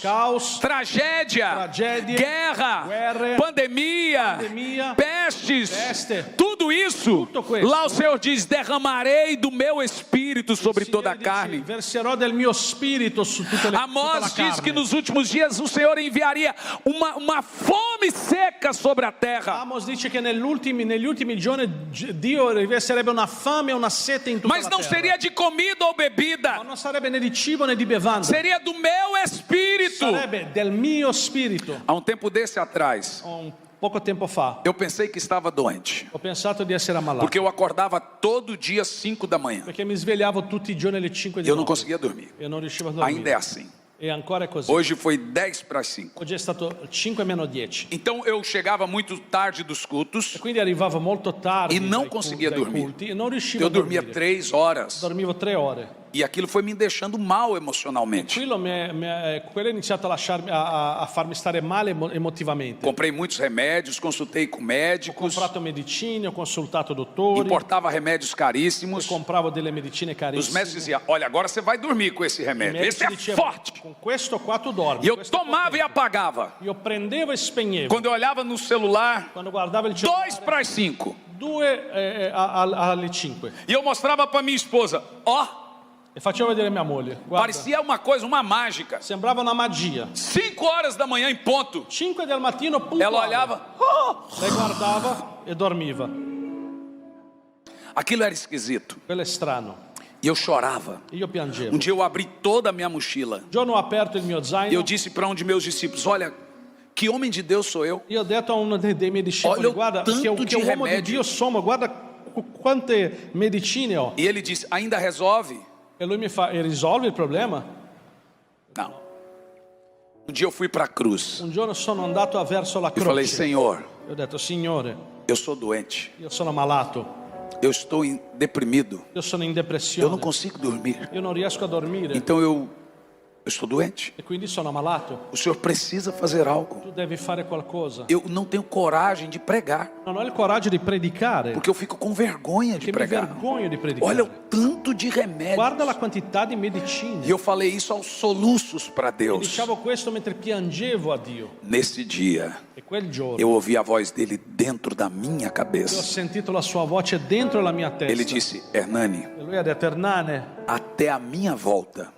[SPEAKER 2] Caos,
[SPEAKER 1] tragédia,
[SPEAKER 2] Tragédia,
[SPEAKER 1] guerra,
[SPEAKER 2] guerre,
[SPEAKER 1] pandemia,
[SPEAKER 2] pandemia,
[SPEAKER 1] pestes,
[SPEAKER 2] peste.
[SPEAKER 1] tudo isso.
[SPEAKER 2] Tutto questo.
[SPEAKER 1] Lá o Senhor diz: derramarei do meu Espírito sobre
[SPEAKER 2] Signore
[SPEAKER 1] toda a
[SPEAKER 2] dice,
[SPEAKER 1] carne.
[SPEAKER 2] verserò del mio spirito su tutta la
[SPEAKER 1] Amós diz
[SPEAKER 2] carne.
[SPEAKER 1] que nos últimos dias o Senhor enviaria uma fome seca sobre a terra.
[SPEAKER 2] Amos dice che negli ultimi giorni Dio riverserebbe una fame e una sete in tutta
[SPEAKER 1] Mas
[SPEAKER 2] la
[SPEAKER 1] não
[SPEAKER 2] terra.
[SPEAKER 1] seria de comida ou
[SPEAKER 2] Ma
[SPEAKER 1] bebida,
[SPEAKER 2] non sarebbe né di cibo né di bevanda.
[SPEAKER 1] seria do meu Espírito.
[SPEAKER 2] Sarebbe del mio spirito.
[SPEAKER 1] Há tempo desse atrás,
[SPEAKER 2] Un poco tempo fa
[SPEAKER 1] eu pensei que estava doente,
[SPEAKER 2] ho pensato di essere ammalato,
[SPEAKER 1] porque eu acordava todo dia 5 da manhã.
[SPEAKER 2] perché mi svegliavo tutti i giorni alle 5 di
[SPEAKER 1] Eu não
[SPEAKER 2] notte
[SPEAKER 1] conseguia dormir.
[SPEAKER 2] e non riuscivo a
[SPEAKER 1] Ainda é
[SPEAKER 2] dormire.
[SPEAKER 1] assim.
[SPEAKER 2] E ancora è così.
[SPEAKER 1] Hoje foi 10 para as 5.
[SPEAKER 2] Oggi è stato 5 meno 10.
[SPEAKER 1] Então eu chegava muito tarde dos cultos,
[SPEAKER 2] E quindi arrivavo molto tardi
[SPEAKER 1] E non
[SPEAKER 2] dai
[SPEAKER 1] conseguia
[SPEAKER 2] dai
[SPEAKER 1] dormir.
[SPEAKER 2] culti e non riuscivo
[SPEAKER 1] eu
[SPEAKER 2] a
[SPEAKER 1] dormia
[SPEAKER 2] dormire.
[SPEAKER 1] 3 horas.
[SPEAKER 2] Dormivo 3 ore.
[SPEAKER 1] E aquilo foi me deixando mal emocionalmente.
[SPEAKER 2] Quello ha iniziato a farmi stare male emotivamente.
[SPEAKER 1] Comprei muitos remédios, consultei com
[SPEAKER 2] Ho
[SPEAKER 1] médicos,
[SPEAKER 2] comprato medicine, ho consultato dottori,
[SPEAKER 1] importava remédios caríssimos.
[SPEAKER 2] compravo delle medicine
[SPEAKER 1] Os
[SPEAKER 2] carissime.
[SPEAKER 1] médicos diziam: olha, agora você vai dormir com esse
[SPEAKER 2] I
[SPEAKER 1] remédio.
[SPEAKER 2] medici
[SPEAKER 1] Esse é
[SPEAKER 2] dicevano,
[SPEAKER 1] forte.
[SPEAKER 2] con questo qua tu dormi.
[SPEAKER 1] E eu
[SPEAKER 2] questo è
[SPEAKER 1] tomava e
[SPEAKER 2] potente.
[SPEAKER 1] apagava.
[SPEAKER 2] Io prendevo e spegnevo.
[SPEAKER 1] Quando eu olhava no celular,
[SPEAKER 2] Quando guardavo il
[SPEAKER 1] 2
[SPEAKER 2] cellulare,
[SPEAKER 1] para as 5.
[SPEAKER 2] 2 alle 5.
[SPEAKER 1] E eu mostrava para minha esposa: ó,
[SPEAKER 2] E facevo vedere mia moglie. Guarda,
[SPEAKER 1] parecia uma coisa, uma mágica.
[SPEAKER 2] sembrava una magia.
[SPEAKER 1] 5 horas da manhã em ponto.
[SPEAKER 2] 5 del mattino puntuale.
[SPEAKER 1] Ela olhava,
[SPEAKER 2] Lei guardava e dormiva.
[SPEAKER 1] aquilo era esquisito.
[SPEAKER 2] Quello è strano.
[SPEAKER 1] E eu chorava.
[SPEAKER 2] Io piangevo.
[SPEAKER 1] Um dia eu abri toda a minha mochila.
[SPEAKER 2] Un giorno ho aperto il mio
[SPEAKER 1] E
[SPEAKER 2] zaino.
[SPEAKER 1] eu disse para um de meus discípulos: olha, que homem de Deus sou eu.
[SPEAKER 2] Io ho detto a uno dei miei discepoli,
[SPEAKER 1] Olha o
[SPEAKER 2] guarda,
[SPEAKER 1] tanto
[SPEAKER 2] che
[SPEAKER 1] di
[SPEAKER 2] uomo di
[SPEAKER 1] remédio.
[SPEAKER 2] Dio sono, guarda quante medicine ho.
[SPEAKER 1] E ele disse: ainda resolve?
[SPEAKER 2] E lui mi fa, e risolvi il problema?
[SPEAKER 1] Não. Um dia eu fui para a cruz
[SPEAKER 2] Un giorno sono andato verso la
[SPEAKER 1] e falei:
[SPEAKER 2] croce.
[SPEAKER 1] Senhor,
[SPEAKER 2] E ho detto, Signore,
[SPEAKER 1] eu sou doente.
[SPEAKER 2] io sono malato,
[SPEAKER 1] Eu estou deprimido.
[SPEAKER 2] io sono in
[SPEAKER 1] Eu não
[SPEAKER 2] depressione,
[SPEAKER 1] consigo dormir.
[SPEAKER 2] io non riesco a dormire
[SPEAKER 1] Então eu estou doente.
[SPEAKER 2] e quindi sono malato.
[SPEAKER 1] O Senhor precisa fazer algo.
[SPEAKER 2] Tu devi fare qualcosa.
[SPEAKER 1] Eu não tenho coragem de pregar,
[SPEAKER 2] Non ho il coraggio di predicare,
[SPEAKER 1] porque eu fico com vergonha de
[SPEAKER 2] che mi
[SPEAKER 1] pregar.
[SPEAKER 2] vergogno di predicare.
[SPEAKER 1] Olha o tanto de remédios.
[SPEAKER 2] Guarda la quantità di medicine.
[SPEAKER 1] E eu falei isso aos soluços para
[SPEAKER 2] E
[SPEAKER 1] Deus.
[SPEAKER 2] dicevo questo mentre piangevo a Dio.
[SPEAKER 1] Nesse dia,
[SPEAKER 2] E quel giorno
[SPEAKER 1] eu ouvi a voz dele dentro da minha
[SPEAKER 2] io ho
[SPEAKER 1] cabeça.
[SPEAKER 2] sentito la sua voce dentro la mia testa.
[SPEAKER 1] Ele disse: Hernani,
[SPEAKER 2] E lui ha detto: Hernane,
[SPEAKER 1] até a minha volta,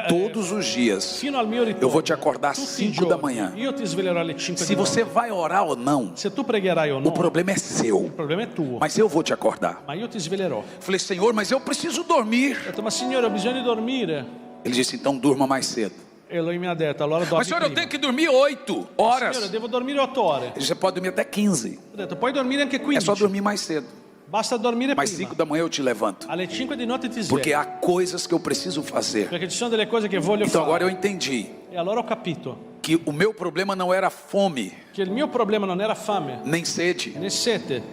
[SPEAKER 1] todos os dias,
[SPEAKER 2] fino al mio ritorno,
[SPEAKER 1] eu vou te acordar às
[SPEAKER 2] tutti i
[SPEAKER 1] 5 da
[SPEAKER 2] giorni,
[SPEAKER 1] manhã.
[SPEAKER 2] io ti svelerò alle 5
[SPEAKER 1] Se
[SPEAKER 2] di
[SPEAKER 1] você
[SPEAKER 2] notte.
[SPEAKER 1] vai orar ou não,
[SPEAKER 2] Se tu pregherai o
[SPEAKER 1] o
[SPEAKER 2] no,
[SPEAKER 1] problema é
[SPEAKER 2] il
[SPEAKER 1] seu.
[SPEAKER 2] problema è tuo.
[SPEAKER 1] Mas eu vou te acordar.
[SPEAKER 2] Ma io ti svelerò.
[SPEAKER 1] Falei: Senhor, mas eu preciso dormir.
[SPEAKER 2] Ho detto: ma Signore, ho bisogno di dormire.
[SPEAKER 1] Ele disse: então durma mais cedo.
[SPEAKER 2] E lui mi ha detto: allora dormi
[SPEAKER 1] Mas senhor, eu
[SPEAKER 2] prima.
[SPEAKER 1] tenho que dormir 8 horas.
[SPEAKER 2] Signore, devo dormire 8 ore.
[SPEAKER 1] Ele disse: você pode dormir até 15.
[SPEAKER 2] Ho detto: puoi dormire anche
[SPEAKER 1] É
[SPEAKER 2] 15.
[SPEAKER 1] só dormir mais cedo.
[SPEAKER 2] Basta dormire
[SPEAKER 1] Mas
[SPEAKER 2] prima.
[SPEAKER 1] 5 da manhã eu te levanto.
[SPEAKER 2] Alle 5 di notte ti
[SPEAKER 1] Porque
[SPEAKER 2] svegli.
[SPEAKER 1] há coisas que eu preciso fazer.
[SPEAKER 2] Perché ci sono delle cose che voglio
[SPEAKER 1] Então
[SPEAKER 2] fare.
[SPEAKER 1] agora eu entendi
[SPEAKER 2] E allora ho capito
[SPEAKER 1] que o meu problema não era fome,
[SPEAKER 2] che il mio problema non era fame
[SPEAKER 1] nem sede.
[SPEAKER 2] né sete,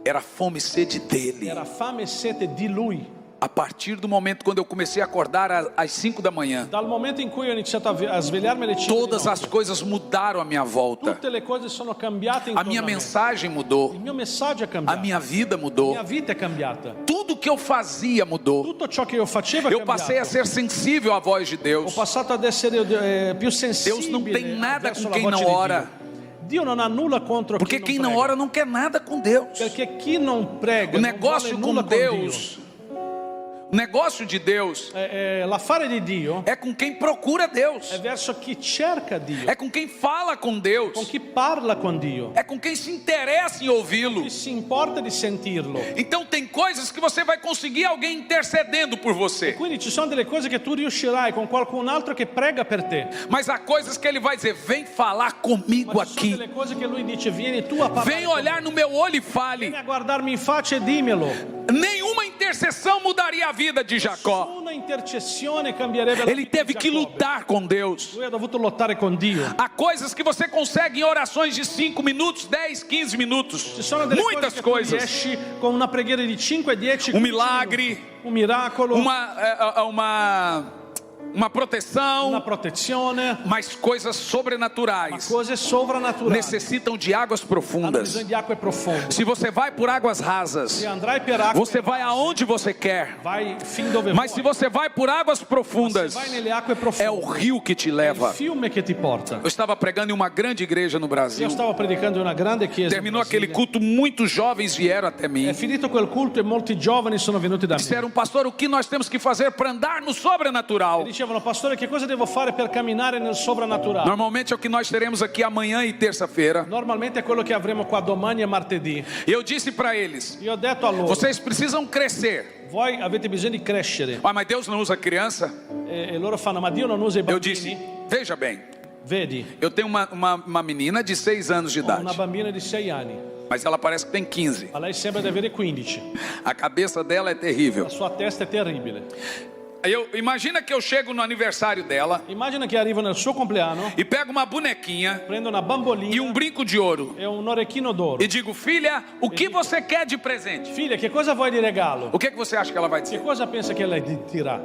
[SPEAKER 1] Era fome e sede dele.
[SPEAKER 2] era fame e sete di lui.
[SPEAKER 1] A partir do momento quando eu comecei a acordar às 5 da manhã,
[SPEAKER 2] Dal momento in cui ho iniziato a svegliarmi alle 5
[SPEAKER 1] todas
[SPEAKER 2] di
[SPEAKER 1] as
[SPEAKER 2] notte,
[SPEAKER 1] coisas mudaram à minha volta.
[SPEAKER 2] tutte le cose sono cambiate
[SPEAKER 1] A
[SPEAKER 2] intorno
[SPEAKER 1] minha
[SPEAKER 2] a me.
[SPEAKER 1] mensagem
[SPEAKER 2] Il
[SPEAKER 1] mudou.
[SPEAKER 2] mio messaggio è
[SPEAKER 1] A
[SPEAKER 2] cambiato.
[SPEAKER 1] minha vida
[SPEAKER 2] La
[SPEAKER 1] mudou.
[SPEAKER 2] mia vita è cambiata.
[SPEAKER 1] Tudo que eu fazia mudou.
[SPEAKER 2] Tutto ciò che io facevo è
[SPEAKER 1] Eu passei a
[SPEAKER 2] cambiato.
[SPEAKER 1] ser sensível à voz de
[SPEAKER 2] Ho
[SPEAKER 1] Deus.
[SPEAKER 2] passato ad essere più sensibile
[SPEAKER 1] Deus não tem nada
[SPEAKER 2] verso
[SPEAKER 1] com
[SPEAKER 2] la
[SPEAKER 1] quem
[SPEAKER 2] voce
[SPEAKER 1] não
[SPEAKER 2] di
[SPEAKER 1] ora.
[SPEAKER 2] Dio non ha nulla contro
[SPEAKER 1] Porque
[SPEAKER 2] chi
[SPEAKER 1] quem
[SPEAKER 2] non
[SPEAKER 1] não
[SPEAKER 2] prega.
[SPEAKER 1] ora não quer nada com Deus.
[SPEAKER 2] Perché chi non prega
[SPEAKER 1] O
[SPEAKER 2] non
[SPEAKER 1] negócio
[SPEAKER 2] vuole
[SPEAKER 1] com
[SPEAKER 2] nulla con
[SPEAKER 1] Deus, o negócio de Deus
[SPEAKER 2] l'affare di Dio
[SPEAKER 1] é com quem procura Deus.
[SPEAKER 2] è verso chi cerca Dio,
[SPEAKER 1] É com quem fala com
[SPEAKER 2] con
[SPEAKER 1] Deus.
[SPEAKER 2] chi parla con Dio,
[SPEAKER 1] É com quem se interessa em ouvi-lo.
[SPEAKER 2] chi si importa di sentirlo.
[SPEAKER 1] Então tem coisas que você vai conseguir alguém intercedendo por você.
[SPEAKER 2] Quindi ci sono delle cose che tu riuscirai con qualcun altro che prega per te.
[SPEAKER 1] Mas há coisas que ele vai dizer: vem falar comigo
[SPEAKER 2] Ma ci sono
[SPEAKER 1] aqui.
[SPEAKER 2] delle cose che lui dice: vieni tu a parlare
[SPEAKER 1] Vem
[SPEAKER 2] con
[SPEAKER 1] olhar
[SPEAKER 2] me.
[SPEAKER 1] no meu olho e fale.
[SPEAKER 2] Vieni a guardarmi in faccia e dimmelo.
[SPEAKER 1] Nenhuma intercessão mudaria a vida de Jacó.
[SPEAKER 2] Una intercessione cambierebbe la
[SPEAKER 1] Ele
[SPEAKER 2] vita
[SPEAKER 1] teve
[SPEAKER 2] di
[SPEAKER 1] que
[SPEAKER 2] Giacobbe.
[SPEAKER 1] lutar com Deus.
[SPEAKER 2] Lui ha dovuto lottare con Dio.
[SPEAKER 1] Há coisas que você consegue em orações de 5 minutos, 10, 15 minutos.
[SPEAKER 2] Ci sono delle
[SPEAKER 1] Muitas
[SPEAKER 2] cose che tu
[SPEAKER 1] coisas.
[SPEAKER 2] riesci con una preghiera di 5, 10, 15
[SPEAKER 1] milagre.
[SPEAKER 2] minuti. Un miracolo,
[SPEAKER 1] Uma proteção,
[SPEAKER 2] una protezione,
[SPEAKER 1] mas coisas
[SPEAKER 2] ma
[SPEAKER 1] sobrenaturais
[SPEAKER 2] cose sovrannaturali.
[SPEAKER 1] necessitam de águas
[SPEAKER 2] Hanno
[SPEAKER 1] profundas.
[SPEAKER 2] bisogno di acque profonde.
[SPEAKER 1] Se você vai por águas rasas,
[SPEAKER 2] Se andrai per acque,
[SPEAKER 1] você vai aonde você quer.
[SPEAKER 2] vai fin dove
[SPEAKER 1] Mas se
[SPEAKER 2] vuoi.
[SPEAKER 1] você vai por águas
[SPEAKER 2] Se
[SPEAKER 1] profundas,
[SPEAKER 2] vai nelle acque
[SPEAKER 1] é o
[SPEAKER 2] profonde,
[SPEAKER 1] rio que te
[SPEAKER 2] è il
[SPEAKER 1] leva.
[SPEAKER 2] fiume che ti porta.
[SPEAKER 1] Eu estava pregando em uma grande igreja no Brasil.
[SPEAKER 2] Io stavo predicando in una grande chiesa. in
[SPEAKER 1] Terminou aquele
[SPEAKER 2] Brasile.
[SPEAKER 1] culto, muitos jovens vieram até mim.
[SPEAKER 2] È finito quel culto e molti giovani sono venuti da me.
[SPEAKER 1] Disseram: pastor, o que nós temos que fazer para andar no
[SPEAKER 2] E
[SPEAKER 1] sobrenatural?
[SPEAKER 2] dicevano: pastore, che cosa devo fare per camminare nel sovrannaturale?
[SPEAKER 1] Normalmente é o que nós teremos aqui amanhã e terça-feira.
[SPEAKER 2] Normalmente è quello che avremo qua domani e martedì.
[SPEAKER 1] E eu disse para eles:
[SPEAKER 2] Io ho detto a loro:
[SPEAKER 1] vocês precisam crescer.
[SPEAKER 2] voi avete bisogno di crescere.
[SPEAKER 1] Ah, mas Deus não usa criança?
[SPEAKER 2] E loro fanno: ma Dio non usa i
[SPEAKER 1] Eu
[SPEAKER 2] bambini?
[SPEAKER 1] disse: veja bem,
[SPEAKER 2] Vedi,
[SPEAKER 1] eu tenho uma menina de 6 anos de
[SPEAKER 2] ho una
[SPEAKER 1] idade,
[SPEAKER 2] bambina di 6 anni,
[SPEAKER 1] mas ela parece que tem 15.
[SPEAKER 2] ma lei sembra di avere 15.
[SPEAKER 1] A cabeça dela é terrível.
[SPEAKER 2] La sua testa è terribile.
[SPEAKER 1] Imagina que eu chego no aniversário dela
[SPEAKER 2] Immagina che arrivo nel suo compleanno,
[SPEAKER 1] e pego uma bonequinha
[SPEAKER 2] prendo una
[SPEAKER 1] e
[SPEAKER 2] bambolina
[SPEAKER 1] brinco de ouro
[SPEAKER 2] e un orecchino d'oro.
[SPEAKER 1] e digo: filha, o que você quer de presente?
[SPEAKER 2] Figlia, che cosa vuoi di regalo?
[SPEAKER 1] O que você acha que ela vai
[SPEAKER 2] Che
[SPEAKER 1] dizer?
[SPEAKER 2] cosa pensa che lei dirà?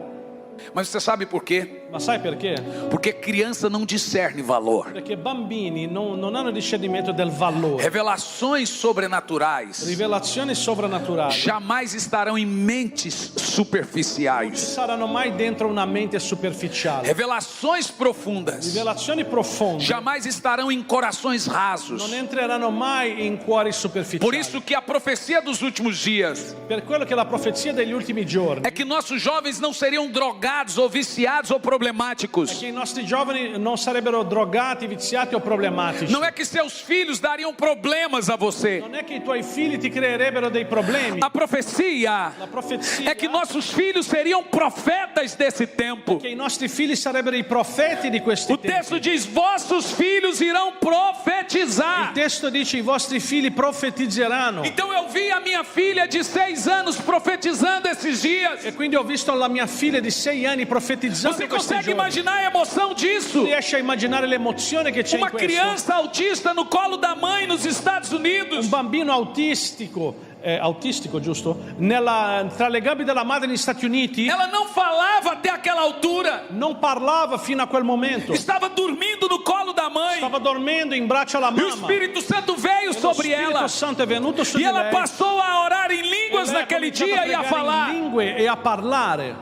[SPEAKER 1] Mas você sabe por quê?
[SPEAKER 2] Ma sai perché?
[SPEAKER 1] Porque criança não discerne valor.
[SPEAKER 2] Perché bambini non hanno discernimento del valore.
[SPEAKER 1] Revelações sobrenaturais
[SPEAKER 2] Rivelazioni sovrannaturali
[SPEAKER 1] jamais estarão em mentes
[SPEAKER 2] non
[SPEAKER 1] superficiais.
[SPEAKER 2] saranno mai dentro una mente superficiale.
[SPEAKER 1] Revelações profundas
[SPEAKER 2] Rivelazioni profonde
[SPEAKER 1] jamais estarão em corações rasos.
[SPEAKER 2] non entreranno mai in cuori superficiali.
[SPEAKER 1] Por isso que a profecia dos últimos dias
[SPEAKER 2] Per quello che la profezia degli ultimi giorni
[SPEAKER 1] é que nossos jovens não seriam drogados ou viciados ou
[SPEAKER 2] è
[SPEAKER 1] problemáticos.
[SPEAKER 2] che i nostri giovani non sarebbero drogati, viziati o problematici.
[SPEAKER 1] Não é que seus filhos dariam problemas a você.
[SPEAKER 2] Non è che i tuoi figli ti creerebbero dei problemi.
[SPEAKER 1] A profecia
[SPEAKER 2] La profezia
[SPEAKER 1] é que nossos filhos seriam profetas desse tempo.
[SPEAKER 2] che i nostri figli sarebbero i profeti di questi
[SPEAKER 1] O texto
[SPEAKER 2] tempi.
[SPEAKER 1] diz: vossos filhos irão
[SPEAKER 2] Il
[SPEAKER 1] profetizar.
[SPEAKER 2] testo dice: i vostri figli profetizzeranno.
[SPEAKER 1] Então eu vi a minha filha de 6 anos profetizando esses dias.
[SPEAKER 2] E quindi ho visto la mia figlia di 6 anni profetizzando
[SPEAKER 1] Você
[SPEAKER 2] questi
[SPEAKER 1] consegue
[SPEAKER 2] giorni.
[SPEAKER 1] imaginar a emoção disso?
[SPEAKER 2] Riesci a immaginare l'emozione che c'è in
[SPEAKER 1] Uma
[SPEAKER 2] questo?
[SPEAKER 1] criança autista no colo da mãe nos Estados Unidos.
[SPEAKER 2] Un bambino autistico, giusto? Tra le gambe della madre negli Stati Uniti
[SPEAKER 1] Ela não falava até aquela altura.
[SPEAKER 2] non parlava fino a quel momento.
[SPEAKER 1] Estava dormindo no colo da mãe.
[SPEAKER 2] stava dormendo in braccio alla
[SPEAKER 1] E o
[SPEAKER 2] mamma.
[SPEAKER 1] Espírito Santo veio
[SPEAKER 2] E lo
[SPEAKER 1] sobre ela.
[SPEAKER 2] Spirito Santo è venuto su
[SPEAKER 1] E
[SPEAKER 2] di
[SPEAKER 1] ela
[SPEAKER 2] lei.
[SPEAKER 1] passou a orar em línguas
[SPEAKER 2] E lei ha
[SPEAKER 1] naquele
[SPEAKER 2] cominciato
[SPEAKER 1] dia e a
[SPEAKER 2] pregare
[SPEAKER 1] falar.
[SPEAKER 2] in lingue e a parlare.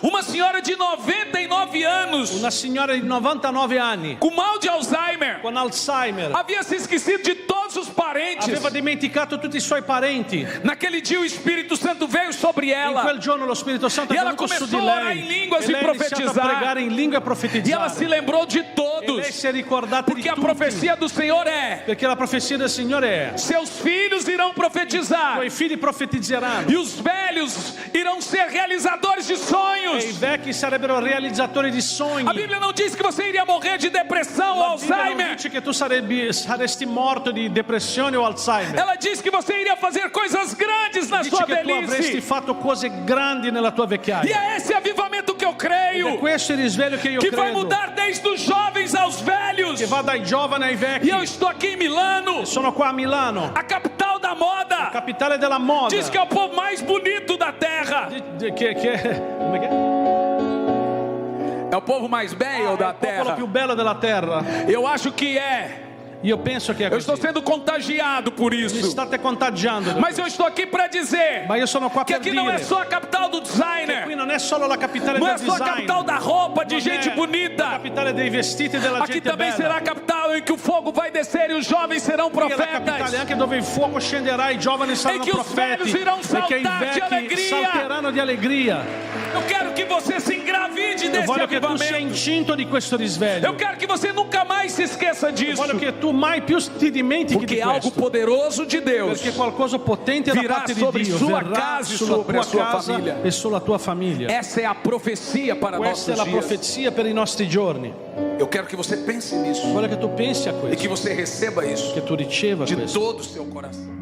[SPEAKER 1] Uma senhora de 99 anos,
[SPEAKER 2] Una signora di 99 anni
[SPEAKER 1] com mal de Alzheimer,
[SPEAKER 2] con Alzheimer.
[SPEAKER 1] havia se esquecido de todos os parentes.
[SPEAKER 2] Aveva dimenticato tutti i suoi parenti.
[SPEAKER 1] Naquele dia o Espírito Santo veio sobre
[SPEAKER 2] In
[SPEAKER 1] ela.
[SPEAKER 2] quel giorno lo Spirito Santo
[SPEAKER 1] E
[SPEAKER 2] è
[SPEAKER 1] ela
[SPEAKER 2] venuto su di
[SPEAKER 1] começou a orar
[SPEAKER 2] lei.
[SPEAKER 1] em línguas
[SPEAKER 2] E
[SPEAKER 1] e
[SPEAKER 2] lei ha iniziato a
[SPEAKER 1] profetizar.
[SPEAKER 2] pregare in lingua e a
[SPEAKER 1] E ela
[SPEAKER 2] profetizzare.
[SPEAKER 1] se lembrou de
[SPEAKER 2] E
[SPEAKER 1] todos.
[SPEAKER 2] lei si è ricordata di
[SPEAKER 1] Porque a
[SPEAKER 2] tutti.
[SPEAKER 1] profecia do Senhor é:
[SPEAKER 2] Perché la profezia del Signore è:
[SPEAKER 1] seus filhos irão profetizar.
[SPEAKER 2] tuoi figli profetizzeranno.
[SPEAKER 1] E os velhos irão ser realizadores de
[SPEAKER 2] E i
[SPEAKER 1] sonhos.
[SPEAKER 2] vecchi sarebbero realizzatori di sogni.
[SPEAKER 1] A Bíblia não diz que você iria morrer de depressão ou
[SPEAKER 2] La Bibbia non
[SPEAKER 1] Alzheimer.
[SPEAKER 2] dice che tu saresti morto di depressione o Alzheimer.
[SPEAKER 1] Ela diz que você iria fazer coisas grandes na
[SPEAKER 2] Dice
[SPEAKER 1] sua
[SPEAKER 2] che tu avresti
[SPEAKER 1] velhice.
[SPEAKER 2] fatto cose grandi nella tua
[SPEAKER 1] E
[SPEAKER 2] vecchiaia.
[SPEAKER 1] é esse avivamento que eu
[SPEAKER 2] È
[SPEAKER 1] creio,
[SPEAKER 2] questo il risveglio che io
[SPEAKER 1] que vai
[SPEAKER 2] credo,
[SPEAKER 1] mudar desde os jovens aos velhos.
[SPEAKER 2] che va dai giovani ai
[SPEAKER 1] E
[SPEAKER 2] vecchi.
[SPEAKER 1] eu estou aqui em Milano,
[SPEAKER 2] Sono qua a Milano,
[SPEAKER 1] a capital da moda.
[SPEAKER 2] capitale della moda.
[SPEAKER 1] Diz que é o povo mais bonito da terra.
[SPEAKER 2] Come che?
[SPEAKER 1] É o povo mais belo da
[SPEAKER 2] Il popolo
[SPEAKER 1] terra.
[SPEAKER 2] più bello della terra.
[SPEAKER 1] Eu acho que é.
[SPEAKER 2] Io penso che è
[SPEAKER 1] Eu estou
[SPEAKER 2] così.
[SPEAKER 1] sendo contagiado por
[SPEAKER 2] Mi
[SPEAKER 1] isso.
[SPEAKER 2] state contagiando. da
[SPEAKER 1] Mas
[SPEAKER 2] questo.
[SPEAKER 1] eu estou aqui para dizer
[SPEAKER 2] Ma io sono qua
[SPEAKER 1] que
[SPEAKER 2] per
[SPEAKER 1] aqui não é
[SPEAKER 2] dire
[SPEAKER 1] só a capital do
[SPEAKER 2] qui
[SPEAKER 1] designer,
[SPEAKER 2] non è solo la capitale
[SPEAKER 1] não
[SPEAKER 2] del
[SPEAKER 1] é só a
[SPEAKER 2] design,
[SPEAKER 1] capital da roupa de
[SPEAKER 2] non
[SPEAKER 1] gente
[SPEAKER 2] è la
[SPEAKER 1] bonita.
[SPEAKER 2] capitale dei vestiti della
[SPEAKER 1] Aqui
[SPEAKER 2] gente
[SPEAKER 1] também
[SPEAKER 2] bella.
[SPEAKER 1] será a capital em que o fogo vai descer e os jovens serão
[SPEAKER 2] Qui è la capitale
[SPEAKER 1] profetas.
[SPEAKER 2] anche dove il fuoco scenderà, i giovani saranno
[SPEAKER 1] che os
[SPEAKER 2] profeti
[SPEAKER 1] velhos irão
[SPEAKER 2] e che i
[SPEAKER 1] saltar de
[SPEAKER 2] vecchi
[SPEAKER 1] alegria.
[SPEAKER 2] salteranno di allegria.
[SPEAKER 1] Eu quero que você se engravide
[SPEAKER 2] Io
[SPEAKER 1] desse
[SPEAKER 2] voglio che tu sia
[SPEAKER 1] avivamento.
[SPEAKER 2] incinto di questo risveglio.
[SPEAKER 1] Eu quero que você nunca mais se esqueça disso.
[SPEAKER 2] Voglio che tu mai più ti dimentichi
[SPEAKER 1] Porque
[SPEAKER 2] di
[SPEAKER 1] algo
[SPEAKER 2] questo.
[SPEAKER 1] poderoso de Deus
[SPEAKER 2] Perché qualcosa potente da
[SPEAKER 1] virá
[SPEAKER 2] parte di
[SPEAKER 1] sobre
[SPEAKER 2] Dio
[SPEAKER 1] sua
[SPEAKER 2] verrà
[SPEAKER 1] casa e
[SPEAKER 2] sulla
[SPEAKER 1] sobre a
[SPEAKER 2] tua
[SPEAKER 1] sua
[SPEAKER 2] casa
[SPEAKER 1] famiglia.
[SPEAKER 2] e sulla tua famiglia.
[SPEAKER 1] Essa é a profecia para
[SPEAKER 2] Questa è
[SPEAKER 1] nossos
[SPEAKER 2] la
[SPEAKER 1] dias.
[SPEAKER 2] profezia per i nostri giorni.
[SPEAKER 1] Eu quero que você pense nisso
[SPEAKER 2] Voglio che tu pensi a
[SPEAKER 1] e
[SPEAKER 2] questo,
[SPEAKER 1] que você receba isso
[SPEAKER 2] che tu riceva
[SPEAKER 1] de
[SPEAKER 2] questo
[SPEAKER 1] todo o seu coração.